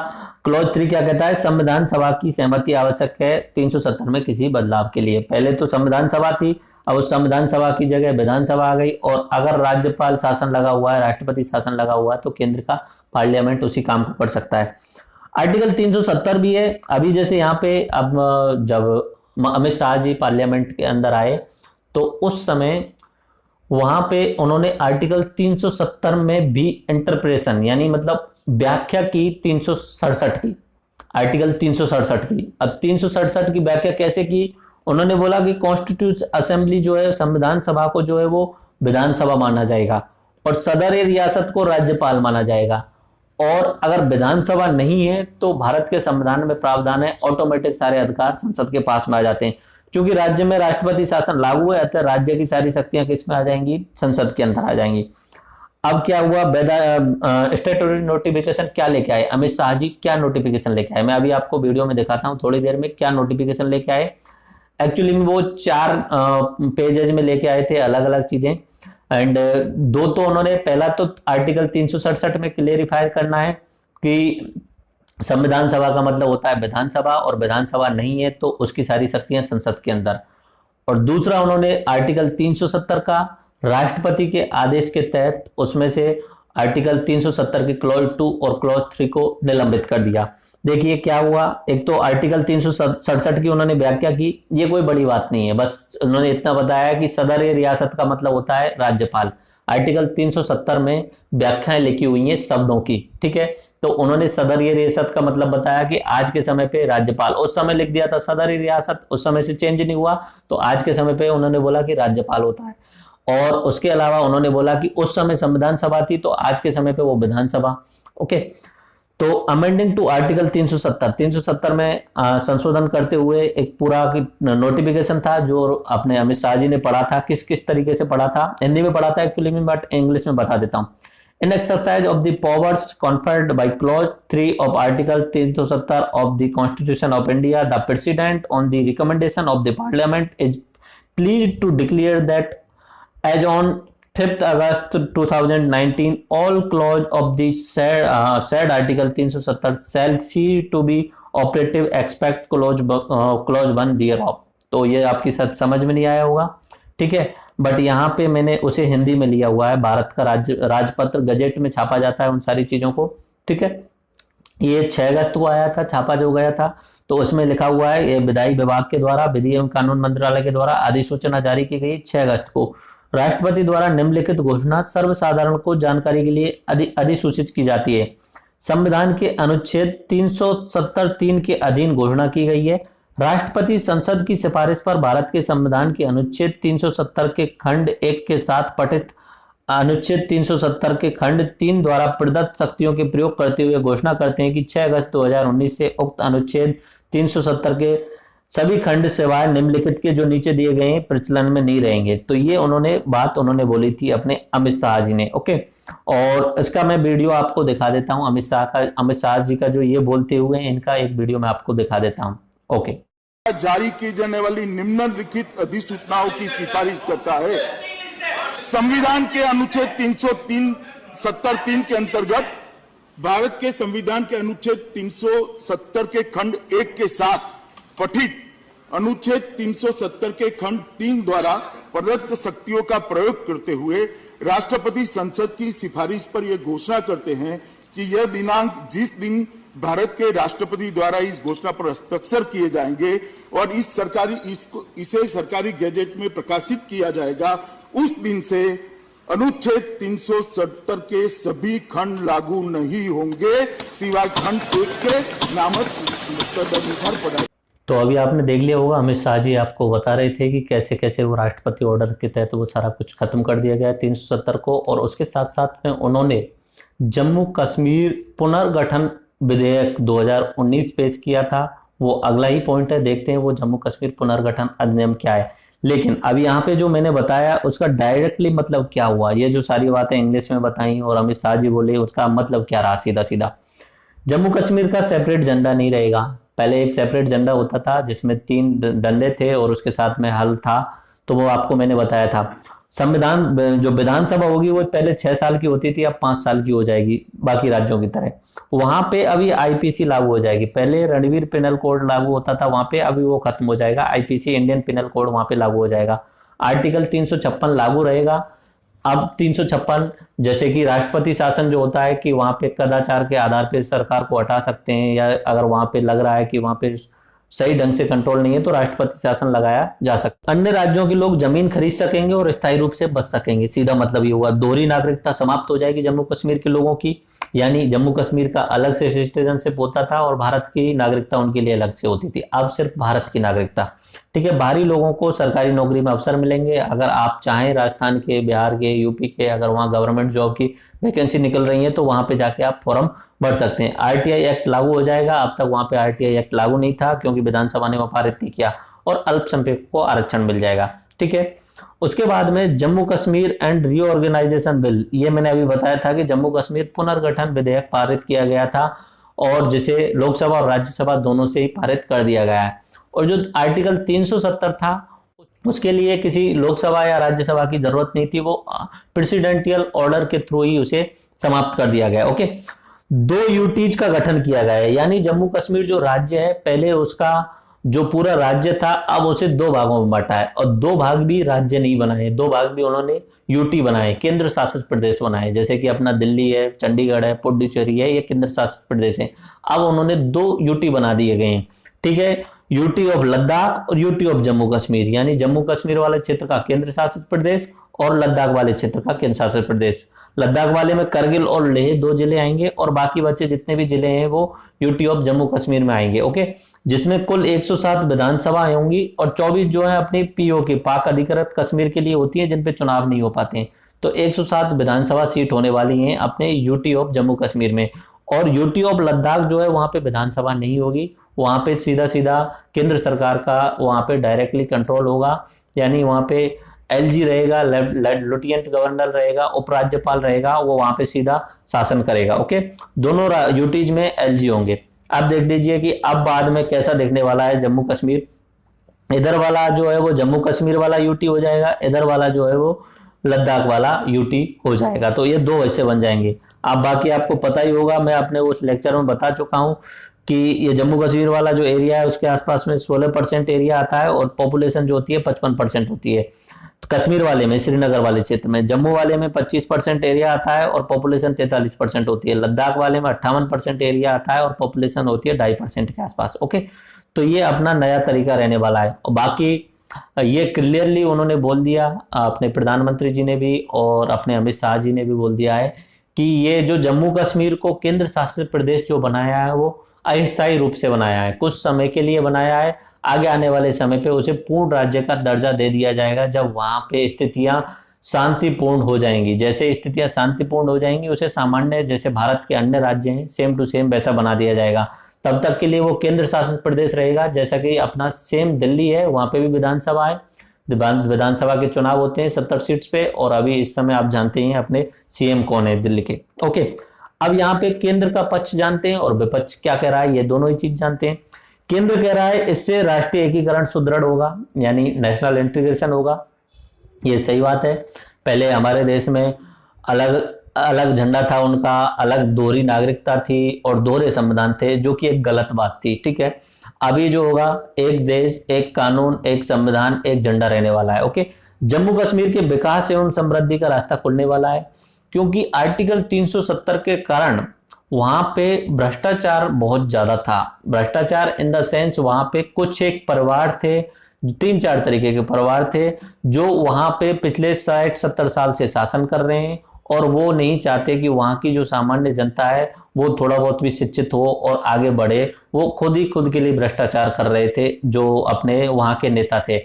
क्लॉज 3 क्या कहता है? संविधान सभा की सहमति आवश्यक है 370 में किसी बदलाव के लिए। पहले तो संविधान सभा थी, अब उस संविधान सभा की जगह विधानसभा आ गई, और अगर राज्यपाल शासन लगा हुआ है, राष्ट्रपति शासन लगा हुआ है, तो केंद्र का पार्लियामेंट उसी काम को कर सकता है। आर्टिकल 370 भी है। अभी जैसे यहाँ पे अब जब अमित शाह जी पार्लियामेंट के अंदर आए तो उस समय वहां पे उन्होंने आर्टिकल 370 में भी इंटरप्रेशन यानी मतलब व्याख्या की 367 की, आर्टिकल 367 की। अब 367 की व्याख्या कैसे की? उन्होंने बोला कि कॉन्स्टिट्यूशन असेंबली जो है, संविधान सभा को जो है वो विधानसभा माना जाएगा, और सदर रियासत को राज्यपाल माना जाएगा, और अगर विधानसभा नहीं है तो भारत के संविधान में प्रावधान है ऑटोमेटिक सारे अधिकार संसद के पास में आ जाते हैं। क्योंकि राज्य में राष्ट्रपति शासन लागू है, अतः राज्य की सारी शक्तियां किस में आ जाएंगी? संसद के अंदर आ जाएंगी। अब क्या हुआ? स्टेटूटरी नोटिफिकेशन क्या लेके आए अमित शाह जी? क्या नोटिफिकेशन लेके आए? मैं अभी आपको वीडियो में दिखाता हूं थोड़ी देर में क्या नोटिफिकेशन लेके आए। एक्चुअली में वो 4 पेजेज में लेके आए थे अलग अलग चीजें, एंड दो तो उन्होंने, पहला तो आर्टिकल 367 में क्लेरिफाई करना है कि संविधान सभा का मतलब होता है विधानसभा, और विधानसभा नहीं है तो उसकी सारी शक्तियां संसद के अंदर। और दूसरा उन्होंने आर्टिकल 370 का राष्ट्रपति के आदेश के तहत उसमें से आर्टिकल 370 के क्लॉज 2 और क्लॉज 3 को निलंबित कर दिया। देखिए क्या हुआ, एक तो आर्टिकल 367 की उन्होंने व्याख्या की, ये कोई बड़ी बात नहीं है, बस उन्होंने इतना बताया कि सदर रियासत का मतलब होता है राज्यपाल। आर्टिकल 370 में व्याख्याएं लिखी हुई हैं शब्दों की, ठीक है, तो उन्होंने सदर रियासत का मतलब बताया कि आज के समय पे राज्यपाल, उस समय लिख दिया था सदर रियासत, उस समय से चेंज नहीं हुआ, तो आज के समय पे उन्होंने बोला कि राज्यपाल होता है। और उसके अलावा उन्होंने बोला कि उस समय संविधान सभा थी तो आज के समय पे वो विधानसभा। ओके, तो अमेंडिंग टू आर्टिकल 370 में संशोधन करते हुए एक पूरा नोटिफिकेशन था जो अपने अमित शाह जी ने पढ़ा था। किस किस तरीके से पढ़ा था? हिंदी में पढ़ा था एक्चुअली में, बट इंग्लिश में बता देता हूं। In exercise of the powers conferred by clause 3 of article 370 of the constitution of India, the president on the recommendation of the parliament is pleased to declare that as on 5th August 2019 all clause of the said article 370 shall cease to be operative except clause 1 thereof। तो ये आपकी साथ समझ में नहीं आया होगा, ठीक है, बट यहाँ पे मैंने उसे हिंदी में लिया हुआ है। भारत का राजपत्र गजेट में छापा जाता है उन सारी चीजों को, ठीक है। ये 6 अगस्त को आया था, छापा जो गया था, तो उसमें लिखा हुआ है ये विधायी विभाग के द्वारा, विधि एवं कानून मंत्रालय के द्वारा अधिसूचना जारी की गई 6 अगस्त को। राष्ट्रपति द्वारा निम्नलिखित घोषणा सर्वसाधारण को जानकारी के लिए अधिसूचित की जाती है। संविधान के अनुच्छेद 370(3) के अधीन घोषणा की गई है। राष्ट्रपति संसद की सिफारिश पर भारत के संविधान के अनुच्छेद 370 के खंड 1 के साथ पठित अनुच्छेद 370 के खंड 3 द्वारा प्रदत्त शक्तियों के प्रयोग करते हुए घोषणा करते हैं कि 6 अगस्त 2019 से उक्त अनुच्छेद 370 के सभी खंड सिवाय निम्नलिखित के जो नीचे दिए गए हैं प्रचलन में नहीं रहेंगे। तो ये बात उन्होंने बोली थी अपने अमित शाह जी ने। ओके, और इसका मैं वीडियो आपको दिखा देता हूं, अमित शाह जी का जो ये बोलते हुए इनका एक वीडियो मैं आपको दिखा देता हूं। ओके, जारी की जाने वाली निम्नलिखित अधिसूचनाओं की सिफारिश करता है। संविधान के अनुच्छेद 370(3) के अंतर्गत भारत के संविधान के अनुच्छेद 370 के खंड 1 के साथ पठित अनुच्छेद 370 के खंड 3 द्वारा प्रदत्त शक्तियों का प्रयोग करते हुए राष्ट्रपति संसद की सिफारिश पर यह घोषणा करते हैं कि यह दिनांक जिस दिन भारत के राष्ट्रपति द्वारा इस घोषणा पर हस्ताक्षर किए जाएंगे और इसे सरकारी गैजेट में प्रकाशित किया जाएगा, उस दिन से अनुच्छेद 370 के सभी खंड लागू नहीं होंगे सिवाय खंड 1 के नामक तदनुसार पढ़ाई। तो अभी आपने देख लिया होगा, अमित शाह जी आपको बता रहे थे कि कैसे कैसे वो राष्ट्रपति ऑर्डर के तहत वो सारा कुछ खत्म कर दिया गया 370 को, और उसके साथ साथ में उन्होंने जम्मू कश्मीर पुनर्गठन विधेयक 2019 पेश किया था। वो अगला ही पॉइंट है, देखते हैं वो जम्मू कश्मीर पुनर्गठन अधिनियम क्या है। लेकिन अब यहाँ पे जो मैंने बताया उसका डायरेक्टली मतलब क्या हुआ, ये जो सारी बातें इंग्लिश में बताई और अमित शाह जी बोले, उसका मतलब क्या रहा सीधा सीधा। जम्मू कश्मीर का सेपरेट झंडा नहीं रहेगा। पहले एक सेपरेट झंडा होता था जिसमें 3 डंडे थे और उसके साथ में हल था, तो वो आपको मैंने बताया था। संविधान जो विधानसभा होगी वो पहले 6 साल की होती थी, अब 5 साल की हो जाएगी बाकी राज्यों की तरह। वहां पे अभी आईपीसी लागू हो जाएगी। पहले रणवीर पिनल कोड लागू होता था वहां पे, अभी वो खत्म हो जाएगा। आईपीसी इंडियन पिनल कोड वहां पे लागू हो जाएगा। आर्टिकल 356 लागू रहेगा। अब 356 जैसे कि राष्ट्रपति शासन जो होता है कि वहां पे कदाचार के आधार पर सरकार को हटा सकते हैं, या अगर वहां पे लग रहा है कि वहां पे सही ढंग से कंट्रोल नहीं है तो राष्ट्रपति शासन लगाया जा सकता है। अन्य राज्यों के लोग जमीन खरीद सकेंगे और स्थायी रूप से बस सकेंगे। सीधा मतलब ये हुआ। दोहरी नागरिकता समाप्त हो जाएगी जम्मू कश्मीर के लोगों की, यानी जम्मू कश्मीर का अलग से सिटीजनशिप होता था और भारत की नागरिकता उनके लिए अलग से होती थी। अब सिर्फ भारत की नागरिकता। ठीक है, बाहरी लोगों को सरकारी नौकरी में अवसर मिलेंगे। अगर आप चाहें राजस्थान के, बिहार के, यूपी के, अगर वहां गवर्नमेंट जॉब की वैकेंसी निकल रही है तो वहां पे जाके आप फॉर्म भर सकते हैं। आरटीआई एक्ट लागू हो जाएगा। अब तक वहां पे आरटीआई एक्ट लागू नहीं था क्योंकि विधानसभा ने वो पारित नहीं किया, और अल्पसंख्यक को आरक्षण मिल जाएगा। ठीक है, उसके बाद में Jammu Kashmir and reorganisation bill, ये मैंने अभी बताया था कि जम्मू कश्मीर पुनर्गठन विधेयक पारित किया गया था और जिसे लोकसभा और राज्यसभा दोनों से ही पारित कर दिया गया है। और जो आर्टिकल 370 था उसके लिए किसी लोकसभा या राज्यसभा की जरूरत नहीं थी, वो प्रेसिडेंटियल ऑर्डर के थ्रू ही उसे समाप्त कर दिया गया। ओके, 2 यूटीज का गठन किया गया है, यानी जम्मू कश्मीर जो राज्य है पहले उसका जो पूरा राज्य था अब उसे 2 भागों में बांटा है, और 2 भाग भी राज्य नहीं बनाए, 2 भाग भी उन्होंने यूटी बनाए, केंद्र शासित प्रदेश बनाए। जैसे कि अपना दिल्ली है, चंडीगढ़ है, पुडुचेरी है, ये केंद्र शासित प्रदेश है। अब उन्होंने 2 यूटी बना दिए गए हैं। ठीक है, यूटी ऑफ लद्दाख और यूटी ऑफ जम्मू कश्मीर, यानी जम्मू कश्मीर वाले क्षेत्र का केंद्र शासित प्रदेश और लद्दाख वाले क्षेत्र का केंद्र शासित प्रदेश। लद्दाख वाले में करगिल और लेह 2 जिले आएंगे और बाकी बचे जितने भी जिले हैं वो यूटी ऑफ जम्मू कश्मीर में आएंगे। ओके, जिसमें कुल 107 विधानसभा होंगी और 24 जो है अपनी पीओ की, पाक अधिकृत कश्मीर के लिए होती है, जिन पे चुनाव नहीं हो पाते हैं। तो 107 विधानसभा सीट होने वाली हैं अपने यूटी ऑफ जम्मू कश्मीर में। और यूटी ऑफ लद्दाख जो है वहां पे विधानसभा नहीं होगी, वहां पे सीधा सीधा केंद्र सरकार का वहां पे डायरेक्टली कंट्रोल होगा, यानी वहां पे एलजी रहेगा, लेफ्टिनेंट गवर्नर रहेगा, उपराज्यपाल रहेगा, वो वहां पे सीधा शासन करेगा। ओके, दोनों यूटीज में एलजी होंगे। अब देख लीजिए कि अब बाद में कैसा देखने वाला है जम्मू कश्मीर। इधर वाला जो है वो जम्मू कश्मीर वाला यूटी हो जाएगा, इधर वाला जो है वो लद्दाख वाला यूटी हो जाएगा। तो ये 2 हिस्से बन जाएंगे। अब बाकी आपको पता ही होगा, मैं अपने उस लेक्चर में बता चुका हूं कि ये जम्मू कश्मीर वाला जो एरिया है उसके आसपास में 16% एरिया आता है और पॉपुलेशन जो होती है 55% होती है। तो कश्मीर वाले में, श्रीनगर वाले क्षेत्र में, जम्मू वाले में 25% एरिया आता है और पॉपुलेशन 43% होती है। लद्दाख वाले में 58% एरिया आता है और पॉपुलेशन होती है 2.5% के आसपास। ओके, तो ये अपना नया तरीका रहने वाला है। और बाकी ये क्लियरली उन्होंने बोल दिया, अपने प्रधानमंत्री जी ने भी और अपने अमित शाह जी ने भी बोल दिया है कि ये जो जम्मू कश्मीर को केंद्र शासित प्रदेश जो बनाया है वो अस्थायी रूप से बनाया है, कुछ समय के लिए बनाया है। आगे आने वाले समय पे उसे पूर्ण राज्य का दर्जा दे दिया जाएगा जब वहां पे स्थितियां शांतिपूर्ण हो जाएंगी। जैसे स्थितियां शांतिपूर्ण हो जाएंगी उसे सामान्य जैसे भारत के अन्य राज्य हैं सेम टू सेम वैसा बना दिया जाएगा। तब तक के लिए वो केंद्र शासित प्रदेश रहेगा। जैसा कि अपना सेम दिल्ली है, वहां पे भी विधानसभा है, विधानसभा के चुनाव होते हैं 70 सीट्स पे, और अभी इस समय आप जानते हैं अपने सीएम कौन है दिल्ली के। ओके, अब यहाँ पे केंद्र का पक्ष जानते हैं और विपक्ष क्या कह रहा है, ये दोनों ही चीज जानते हैं। केंद्र कह रहा है इससे राष्ट्रीय एकीकरण सुदृढ़ होगा, यानी नेशनल इंटीग्रेशन होगा। ये सही बात है। पहले हमारे देश में अलग अलग झंडा था उनका, अलग दोहरी नागरिकता थी और दोहरे संविधान थे, जो कि एक गलत बात थी। ठीक है, अभी जो होगा एक देश, एक कानून, एक संविधान, एक झंडा रहने वाला है। ओके, जम्मू कश्मीर के विकास एवं समृद्धि का रास्ता खुलने वाला है, क्योंकि आर्टिकल 370 के कारण वहां पे भ्रष्टाचार बहुत ज्यादा था। भ्रष्टाचार इन द सेंस वहां पे कुछ एक परिवार थे, 3-4 तरीके के परिवार थे जो वहां पे पिछले 60-70 साल से शासन कर रहे हैं, और वो नहीं चाहते कि वहां की जो सामान्य जनता है वो थोड़ा बहुत भी शिक्षित हो और आगे बढ़े। वो खुद ही खुद के लिए भ्रष्टाचार कर रहे थे जो अपने वहां के नेता थे।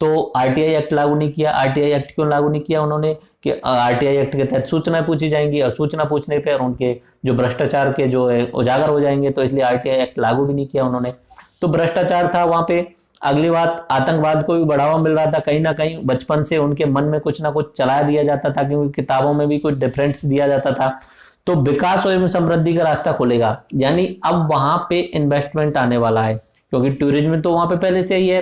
तो आरटीआई एक्ट लागू नहीं किया। आरटीआई एक्ट क्यों लागू नहीं किया उन्होंने, कि आरटीआई एक्ट के तहत सूचना पूछी जाएंगी और सूचना पूछने पर उनके जो भ्रष्टाचार के जो है उजागर हो जाएंगे, तो इसलिए आरटीआई एक्ट लागू भी नहीं किया उन्होंने। तो भ्रष्टाचार था वहां पे, अगली बात, आतंकवाद को भी बढ़ावा मिल रहा था, कहीं ना कहीं बचपन से उनके मन में कुछ ना कुछ चला दिया जाता था, क्योंकि किताबों में भी कुछ डिफरेंस दिया जाता था। तो विकास और समृद्धि का रास्ता खुलेगा, यानी अब वहां पे इन्वेस्टमेंट आने वाला है, क्योंकि टूरिज्म तो वहां पे पहले से ही है।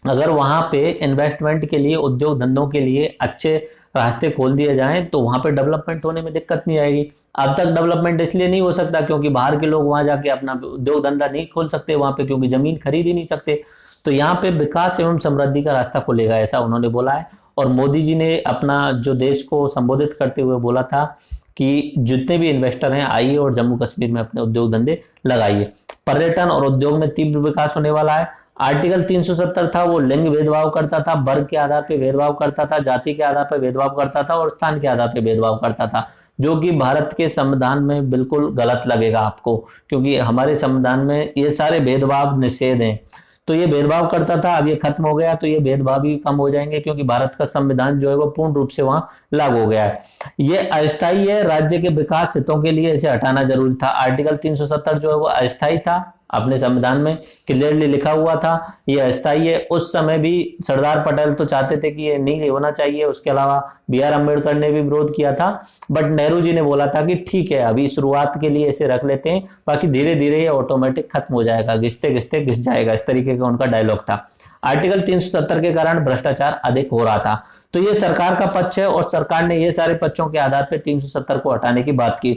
अगर वहां पे इन्वेस्टमेंट के लिए, उद्योग धंधों के लिए अच्छे रास्ते खोल दिए जाएं तो वहां पे डेवलपमेंट होने में दिक्कत नहीं आएगी। अब तक डेवलपमेंट इसलिए नहीं हो सकता क्योंकि बाहर के लोग वहां जाके अपना उद्योग धंधा नहीं खोल सकते वहां पे, क्योंकि जमीन खरीद ही नहीं सकते। तो यहाँ पे विकास एवं समृद्धि का रास्ता खुलेगा, ऐसा उन्होंने बोला है। और मोदी जी ने अपना जो देश को संबोधित करते हुए बोला था कि जितने भी इन्वेस्टर हैं आइए और जम्मू कश्मीर में अपने उद्योग धंधे लगाइए। पर्यटन और उद्योग में तीव्र विकास होने वाला है। आर्टिकल 370 था, वो लिंग भेदभाव करता था, वर्ग के आधार पर भेदभाव करता था, जाति के आधार पर भेदभाव करता था और स्थान के आधार पर भेदभाव करता था, जो कि भारत के संविधान में बिल्कुल गलत लगेगा आपको, क्योंकि हमारे संविधान में ये सारे भेदभाव निषेध हैं। तो ये भेदभाव करता था, अब ये खत्म हो गया, तो ये भेदभाव भी कम हो जाएंगे, क्योंकि भारत का संविधान जो है वो पूर्ण रूप से वहां लागू हो गया है। ये अस्थायी है, राज्य के विकास हितों के लिए इसे हटाना जरूरी था। आर्टिकल 370 जो है वो अस्थायी था, अपने संविधान में क्लियरली लिखा हुआ था ये अस्थायी है। उस समय भी सरदार पटेल तो चाहते थे कि ये नहीं होना चाहिए, उसके अलावा BR अम्बेडकर ने भी विरोध किया था, बट नेहरू जी ने बोला था कि ठीक है अभी शुरुआत के लिए इसे रख लेते हैं, बाकी धीरे धीरे ये ऑटोमेटिक खत्म हो जाएगा, घिसते घिसते घिस जाएगा, इस तरीके का उनका डायलॉग था। आर्टिकल 370 के कारण भ्रष्टाचार अधिक हो रहा था। तो ये सरकार का पक्ष है और सरकार ने ये सारे पक्षों के आधार पर 370 को हटाने की बात की।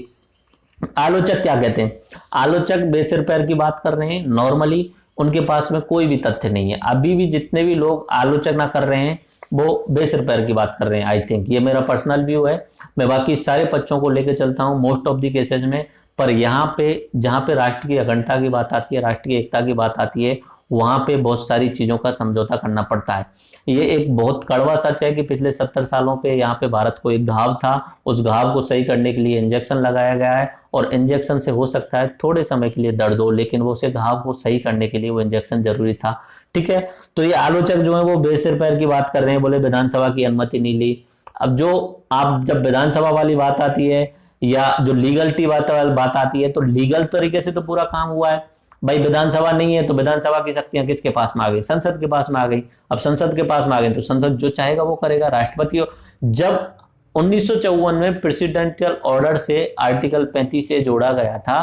आलोचक क्या कहते हैं? आलोचक बेसिर पैर की बात कर रहे हैं, नॉर्मली उनके पास में कोई भी तथ्य नहीं है। अभी भी जितने भी लोग आलोचना कर रहे हैं वो बेसिर पैर की बात कर रहे हैं। आई थिंक ये मेरा पर्सनल व्यू है, मैं बाकी सारे पक्षों को लेकर चलता हूं मोस्ट ऑफ द केसेस में, पर यहाँ पे जहां पे राष्ट्र की अखंडता की बात आती है, राष्ट्र की एकता की बात आती है, वहां पे बहुत सारी चीजों का समझौता करना पड़ता है। ये एक बहुत कड़वा सच है कि पिछले 70 सालों पे यहाँ पे भारत को एक घाव था, उस घाव को सही करने के लिए इंजेक्शन लगाया गया है, और इंजेक्शन से हो सकता है थोड़े समय के लिए दर्द हो, लेकिन वो उसे घाव को सही करने के लिए वो इंजेक्शन जरूरी था। ठीक है, तो ये आलोचक जो है वो बेसिर पैर की बात कर रहे हैं, बोले विधानसभा की अनुमति नहीं ली। अब जो आप जब विधानसभा वाली बात आती है या जो लीगलिटी बात आती है, तो लीगल तरीके से तो पूरा काम हुआ है भाई। विधानसभा नहीं है तो विधानसभा की शक्तियां किसके पास में आ गई? संसद के पास में आ गई। अब संसद के पास में आ गई तो संसद जो चाहेगा वो करेगा। राष्ट्रपति जब 1954 में प्रेसिडेंशियल ऑर्डर से आर्टिकल 35 से जोड़ा गया था,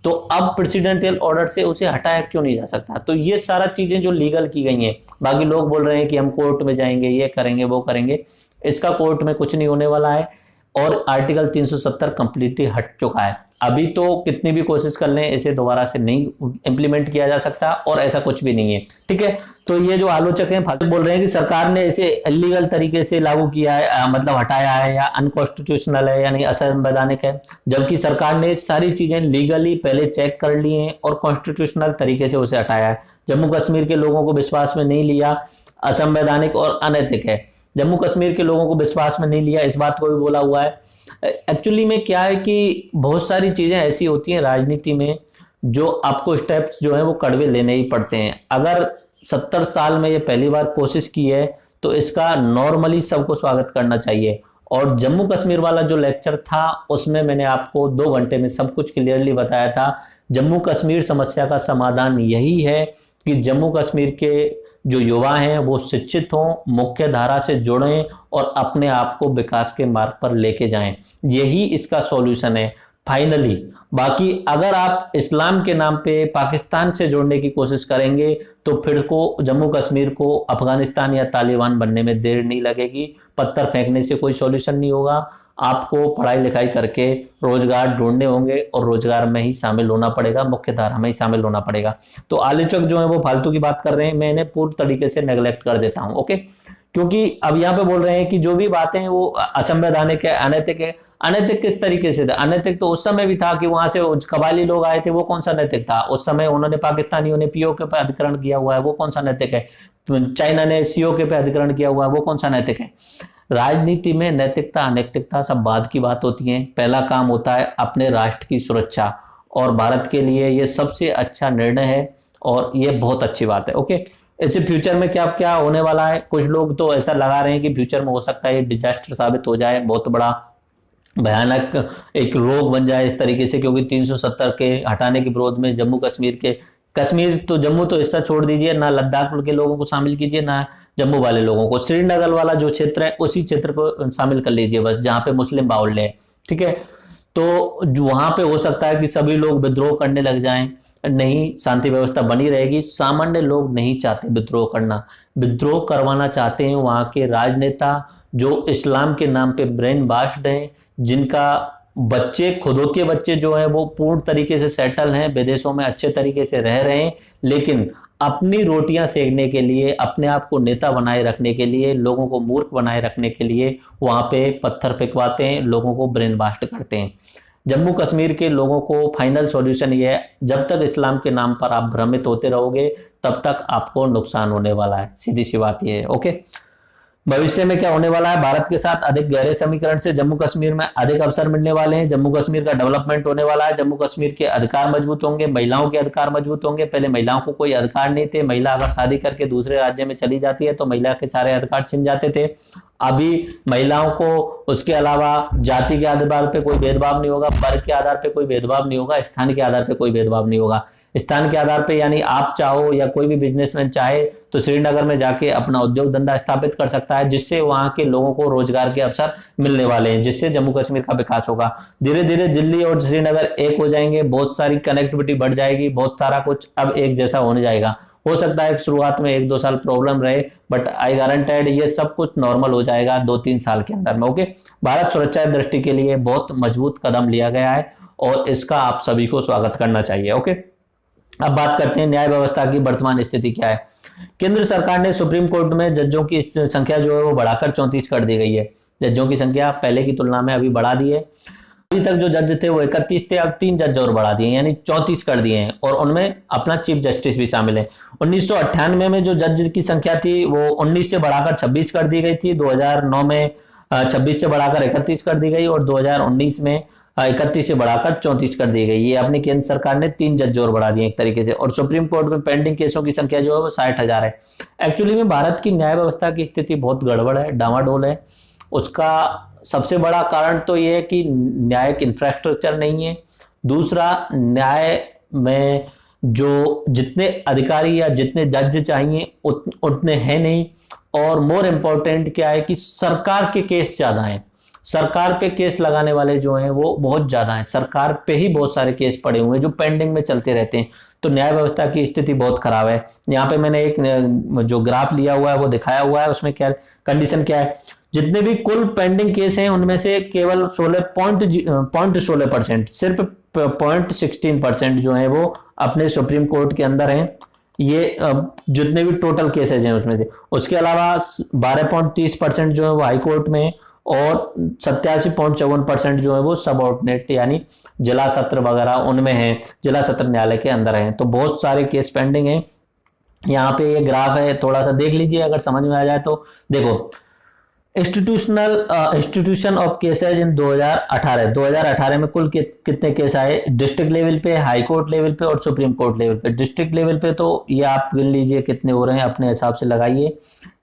तो अब प्रेसिडेंशियल ऑर्डर से उसे हटाया क्यों नहीं जा सकता? तो ये सारा चीजें जो लीगल की गई हैं, बाकी लोग बोल रहे हैं कि हम कोर्ट में जाएंगे, ये करेंगे, वो करेंगे, इसका कोर्ट में कुछ नहीं होने वाला है। और आर्टिकल 370 कंप्लीटली हट चुका है। अभी तो कितनी भी कोशिश कर लें इसे दोबारा से नहीं इम्प्लीमेंट किया जा सकता, और ऐसा कुछ भी नहीं है। ठीक है, तो ये जो आलोचक हैं फालतू बोल रहे हैं कि सरकार ने इसे इलीगल तरीके से लागू किया है, मतलब हटाया है, या अनकॉन्स्टिट्यूशनल है, यानी असंवैधानिक है, जबकि सरकार ने सारी चीजें लीगली पहले चेक कर ली हैं और कॉन्स्टिट्यूशनल तरीके से उसे हटाया है। जम्मू कश्मीर के लोगों को विश्वास में नहीं लिया, असंवैधानिक और अनैतिक है। जम्मू कश्मीर के लोगों को विश्वास में नहीं लिया, इस बात को भी बोला हुआ है। एक्चुअली में क्या है कि बहुत सारी चीजें ऐसी होती हैं राजनीति में जो आपको स्टेप्स जो है वो कड़वे लेने ही पड़ते हैं। अगर 70 साल में ये पहली बार कोशिश की है तो इसका नॉर्मली सबको स्वागत करना चाहिए। और जम्मू कश्मीर वाला जो लेक्चर था उसमें मैंने आपको 2 घंटे में सब कुछ क्लियरली बताया था। जम्मू कश्मीर समस्या का समाधान यही है कि जम्मू कश्मीर के जो युवा हैं वो शिक्षित हों, मुख्य धारा से जुड़ें और अपने आप को विकास के मार्ग पर लेके जाएं। यही इसका सॉल्यूशन है फाइनली। बाकी अगर आप इस्लाम के नाम पे पाकिस्तान से जोड़ने की कोशिश करेंगे तो फिर को जम्मू कश्मीर को अफगानिस्तान या तालिबान बनने में देर नहीं लगेगी। पत्थर फेंकने से कोई सॉल्यूशन नहीं होगा। आपको पढ़ाई लिखाई करके रोजगार ढूंढने होंगे और रोजगार में ही शामिल होना पड़ेगा, मुख्य धारा में ही शामिल होना पड़ेगा। तो आलोचक जो है वो फालतू की बात कर रहे हैं, मैं इन्हें पूर्ण तरीके से नेग्लेक्ट कर देता हूं। ओके, क्योंकि अब यहाँ पे बोल रहे हैं कि जो भी बातें हैं वो असंवैधानिक है, अनैतिक है। अनैतिक किस तरीके से था? अनैतिक तो उस समय भी था कि वहां से कबायली लोग आए थे, वो कौन सा नैतिक था? उस समय उन्होंने पाकिस्तानियों ने POK पे अधिग्रहण किया हुआ है, वो कौन सा नैतिक है? चाइना ने COK पे अधिग्रहण किया हुआ है, वो कौन सा नैतिक है? राजनीति में नैतिकता अनैतिकता सब बाद की बात होती है। पहला काम होता है अपने राष्ट्र की सुरक्षा, और भारत के लिए ये सबसे अच्छा निर्णय है और ये बहुत अच्छी बात है। ओके, इससे फ्यूचर में क्या क्या होने वाला है? कुछ लोग तो ऐसा लगा रहे हैं कि फ्यूचर में हो सकता है ये डिजास्टर साबित हो जाए, बहुत बड़ा भयानक एक रोग बन जाए इस तरीके से, क्योंकि 370 के हटाने के विरोध में जम्मू कश्मीर के कश्मीर तो, जम्मू तो हिस्सा छोड़ दीजिए, ना लद्दाख के लोगों को शामिल कीजिए, ना जम्मू वाले लोगों को, श्रीनगर वाला जो क्षेत्र है उसी क्षेत्र को शामिल कर लीजिए बस, जहां पे मुस्लिम बाहुल्य है, ठीक है। तो वहां पे हो सकता है कि सभी लोग विद्रोह करने लग जाएं, नहीं, शांति व्यवस्था बनी रहेगी। सामान्य लोग नहीं चाहते विद्रोह करना, विद्रोह करवाना चाहते हैं वहां के राजनेता जो इस्लाम के नाम पे ब्रेन वाश्ड हैं, जिनका बच्चे, खुदों के बच्चे जो हैं वो पूर्ण तरीके से सेटल हैं, विदेशों में अच्छे तरीके से रह रहे हैं, लेकिन अपनी रोटियां सेकने के लिए, अपने आप को नेता बनाए रखने के लिए, लोगों को मूर्ख बनाए रखने के लिए वहां पे पत्थर फेंकवाते हैं, लोगों को ब्रेन वाश करते हैं। जम्मू कश्मीर के लोगों को फाइनल सॉल्यूशन ये है, जब तक इस्लाम के नाम पर आप भ्रमित होते रहोगे तब तक आपको नुकसान होने वाला है, सीधी सी बात ये है। ओके, भविष्य में क्या होने वाला है, भारत के साथ अधिक गहरे समीकरण से जम्मू कश्मीर में अधिक अवसर मिलने वाले हैं, जम्मू कश्मीर का डेवलपमेंट होने वाला है, जम्मू कश्मीर के अधिकार मजबूत होंगे, महिलाओं के अधिकार मजबूत होंगे। पहले महिलाओं को कोई अधिकार नहीं थे, महिला अगर शादी करके दूसरे राज्य में चली जाती है तो महिला के सारे अधिकार छिन जाते थे। अभी महिलाओं को उसके अलावा जाति के आधार पे कोई भेदभाव नहीं होगा, वर्ग के आधार पे कोई भेदभाव नहीं होगा, स्थान के आधार पे कोई भेदभाव नहीं होगा। स्थान के आधार पे यानी आप चाहो या कोई भी बिजनेसमैन चाहे तो श्रीनगर में जाके अपना उद्योग धंधा स्थापित कर सकता है, जिससे वहां के लोगों को रोजगार के अवसर मिलने वाले हैं, जिससे जम्मू कश्मीर का विकास होगा। धीरे धीरे दिल्ली और श्रीनगर एक हो जाएंगे, बहुत सारी कनेक्टिविटी बढ़ जाएगी, बहुत सारा कुछ अब एक जैसा होने जाएगा। हो सकता है शुरुआत में 1-2 साल प्रॉब्लम रहे, बट आई गारंटेड ये सब कुछ नॉर्मल हो जाएगा 2-3 साल के अंदर में। ओके, भारत सुरक्षा दृष्टि के लिए बहुत मजबूत कदम लिया गया है और इसका आप सभी को स्वागत करना चाहिए। ओके, अब बात करते हैं न्याय व्यवस्था की वर्तमान स्थिति क्या है। केंद्र सरकार ने सुप्रीम कोर्ट में जजों की संख्या जो है वो बढ़ाकर 34 कर दी गई है। जजों की संख्या पहले की तुलना में अभी बढ़ा दी है। अभी तक जो जज थे वो 31 थे, अब 3 जज और बढ़ा दिए, यानी 34 कर दिए हैं, और उनमें अपना चीफ जस्टिस भी शामिल है। 1998 में जो जज की संख्या थी वो 19 से बढ़ाकर 26 कर दी गई थी, 2009 में 26 से बढ़ाकर 31 कर दी गई, और 2019 में 31 से बढ़ाकर 34 कर दी गई। ये अपनी केंद्र सरकार ने 3 जज और बढ़ा दिए एक तरीके से। और सुप्रीम कोर्ट में पेंडिंग केसों की संख्या जो है वो 60,000 है। एक्चुअली में भारत की न्याय व्यवस्था की स्थिति बहुत गड़बड़ है, डामाडोल है। उसका सबसे बड़ा कारण तो ये है कि न्यायिक इंफ्रास्ट्रक्चर नहीं है। दूसरा, न्याय में जो जितने अधिकारी या जितने जज चाहिए उतने हैं नहीं। और मोर इम्पोर्टेंट क्या है कि सरकार के केस ज्यादा हैं, सरकार पे केस लगाने वाले जो हैं वो बहुत ज्यादा हैं, सरकार पे ही बहुत सारे केस पड़े हुए हैं जो पेंडिंग में चलते रहते हैं। तो न्याय व्यवस्था की स्थिति बहुत खराब है। यहाँ पे मैंने एक जो ग्राफ लिया हुआ है वो दिखाया हुआ है, उसमें क्या कंडीशन क्या है, जितने भी कुल पेंडिंग केस हैं उनमें से केवल 16.16%, सिर्फ 0.16% जो है वो अपने सुप्रीम कोर्ट के अंदर हैं। ये जितने भी टोटल केसेज हैं उसमें से। उसके अलावा 12.30% जो है वो हाई कोर्ट में, और 87.54% जो है वो सब ऑर्डिनेट यानी जिला सत्र वगैरह उनमें है, जिला सत्र न्यायालय के अंदर है। तो बहुत सारे केस पेंडिंग हैं। यहाँ पे ये ग्राफ है, थोड़ा सा देख लीजिए अगर समझ में आ जाए तो। देखो, इंस्टीट्यूशन ऑफ केसेज इन 2018 में कुल कितने केस आए, डिस्ट्रिक्ट लेवल पे, हाई कोर्ट लेवल पे और सुप्रीम कोर्ट लेवल पे। डिस्ट्रिक्ट लेवल पे तो ये आप गिन लीजिए कितने हो रहे हैं, अपने हिसाब से लगाइए।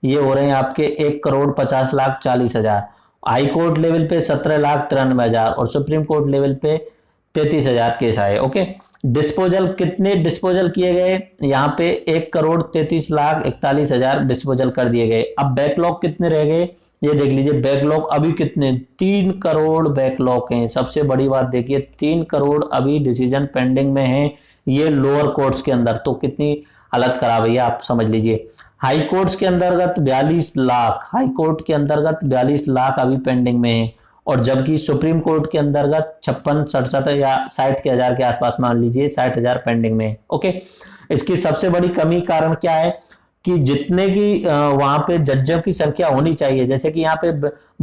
ये हो रहे हैं आपके 1,50,40,000। हाई कोर्ट लेवल पे 17,93,000 और सुप्रीम कोर्ट लेवल पे 33,000 केस आए। ओके, डिस्पोजल कितने डिस्पोजल किए गए, यहाँ पे 1,33,41,000 डिस्पोजल कर दिए गए। अब बैकलॉग कितने रह गए ये देख लीजिए। बैकलॉग अभी कितने, 3 करोड़ बैकलॉग हैं। सबसे बड़ी बात देखिए, 3 करोड़ अभी डिसीजन पेंडिंग में है, ये लोअर कोर्ट्स के अंदर। तो कितनी हालत खराब है ये आप समझ लीजिए। हाई कोर्ट्स के अंतर्गत 42 लाख, हाई कोर्ट के अंतर्गत 42 लाख अभी पेंडिंग में है, और जबकि सुप्रीम कोर्ट के अंतर्गत 56-67 या 60 के हजार के आसपास मान लीजिए, 60,000 पेंडिंग में है। ओके, इसकी सबसे बड़ी कमी कारण क्या है कि जितने की वहां पे जजों की संख्या होनी चाहिए, जैसे कि यहाँ पे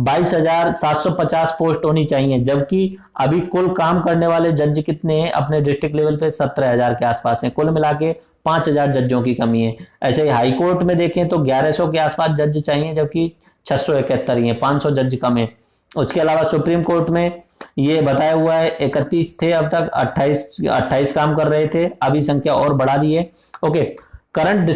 22,750 पोस्ट होनी चाहिए, जबकि अभी कुल काम करने वाले जज कितने हैं अपने डिस्ट्रिक्ट लेवल पे 17,000 के आसपास हैं। कुल मिला के 5,000 जजों की कमी है। ऐसे ही हाई कोर्ट में देखें तो 1100 के आसपास जज चाहिए, जबकि 671 ही है, 500 जज कम है। उसके अलावा सुप्रीम कोर्ट में ये बताया हुआ है 31 थे, अब तक 28 काम कर रहे थे, अभी संख्या और बढ़ा दी है। ओके, करंट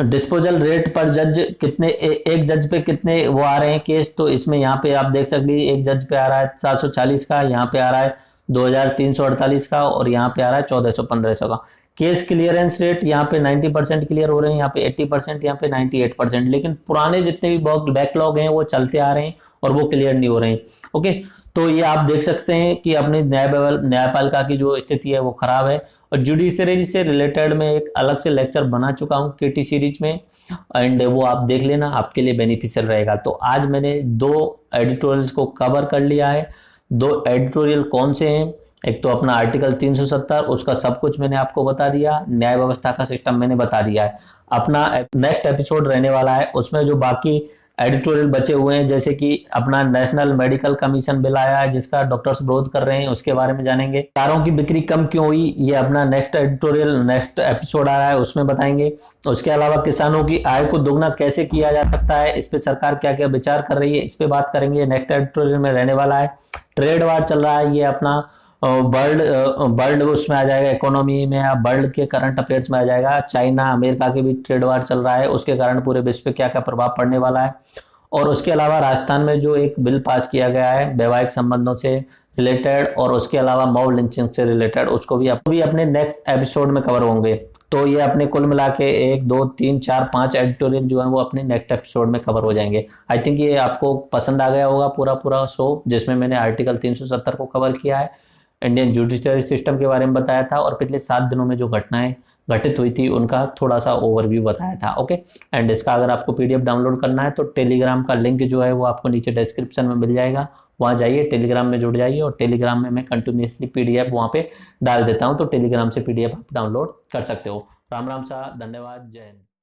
डिस्पोजल रेट पर जज कितने, एक जज पे कितने वो आ रहे हैं केस, तो इसमें यहाँ पे आप देख सकते हैं एक जज पे आ रहा है 740 का, यहाँ पे आ रहा है 2348 का, और यहाँ पे आ रहा है 1400-1500 का। केस क्लियरेंस रेट यहाँ पे 90% क्लियर हो रहे हैं, यहाँ पे 80%, यहाँ पे 98%। लेकिन पुराने जितने भी बैकलॉग हैं वो चलते आ रहे हैं और वो क्लियर नहीं हो रहे हैं। ओके, तो ये आप देख सकते हैं कि अपनी न्यायपालिका की जो स्थिति है वो खराब है। और जुडिशरी से रिलेटेड में एक अलग से लेक्चर बना चुका हूँ केटी सीरीज में, एंड वो आप देख लेना, आपके लिए बेनिफिशियल रहेगा। तो आज मैंने 2 एडिटोरियल्स को कवर कर लिया है। 2 एडिटोरियल कौन से हैं? एक तो अपना आर्टिकल 370, उसका सब कुछ मैंने आपको बता दिया, न्याय व्यवस्था का सिस्टम मैंने बता दिया है। अपना नेक्स्ट एपिसोड रहने वाला है, उसमें जो बाकी एडिटोरियल बचे हुए हैं, जैसे कि अपना नेशनल मेडिकल कमीशन बिल आया है जिसका डॉक्टर्स विरोध कर रहे हैं, उसके बारे में जानेंगे। कारों की बिक्री कम क्यों हुई, ये अपना नेक्स्ट एडिटोरियल नेक्स्ट एपिसोड आ रहा है, उसमें बताएंगे। उसके अलावा किसानों की आय को दोगुना कैसे किया जा सकता है, इस पे सरकार क्या क्या विचार कर रही है, इस पे बात करेंगे, नेक्स्ट एडिटोरियल में रहने वाला है। ट्रेड वार चल रहा है, ये अपना वर्ल्ड उसमें आ जाएगा, इकोनॉमी में या वर्ल्ड के करंट अफेयर्स में आ जाएगा। चाइना अमेरिका के बीच ट्रेड वार चल रहा है, उसके कारण पूरे विश्व पे क्या क्या प्रभाव पड़ने वाला है। और उसके अलावा राजस्थान में जो एक बिल पास किया गया है वैवाहिक संबंधों से रिलेटेड, और उसके अलावा मॉब लिंचिंग से रिलेटेड, उसको भी अपने नेक्स्ट एपिसोड में कवर होंगे। तो ये अपने कुल मिला के 1 2 3 4 5 एडिटोरियल जो है वो अपने नेक्स्ट एपिसोड में कवर हो जाएंगे। आई थिंक ये आपको पसंद आ गया होगा पूरा पूरा शो, जिसमें मैंने आर्टिकल 370 को कवर किया है, इंडियन जुडिशरी सिस्टम के बारे में बताया था, और पिछले 7 दिनों में जो घटनाएं घटित हुई थी उनका थोड़ा सा ओवरव्यू बताया था। ओके, एंड इसका अगर आपको पीडीएफ डाउनलोड करना है तो टेलीग्राम का लिंक जो है वो आपको नीचे डिस्क्रिप्शन में मिल जाएगा, वहां जाइए, टेलीग्राम में जुड़ जाइए, और टेलीग्राम में मैं कंटिन्यूसली पीडीएफ वहां पे डाल देता हूं, तो टेलीग्राम से पीडीएफ आप डाउनलोड कर सकते हो। राम राम सा, धन्यवाद, जय हिंद।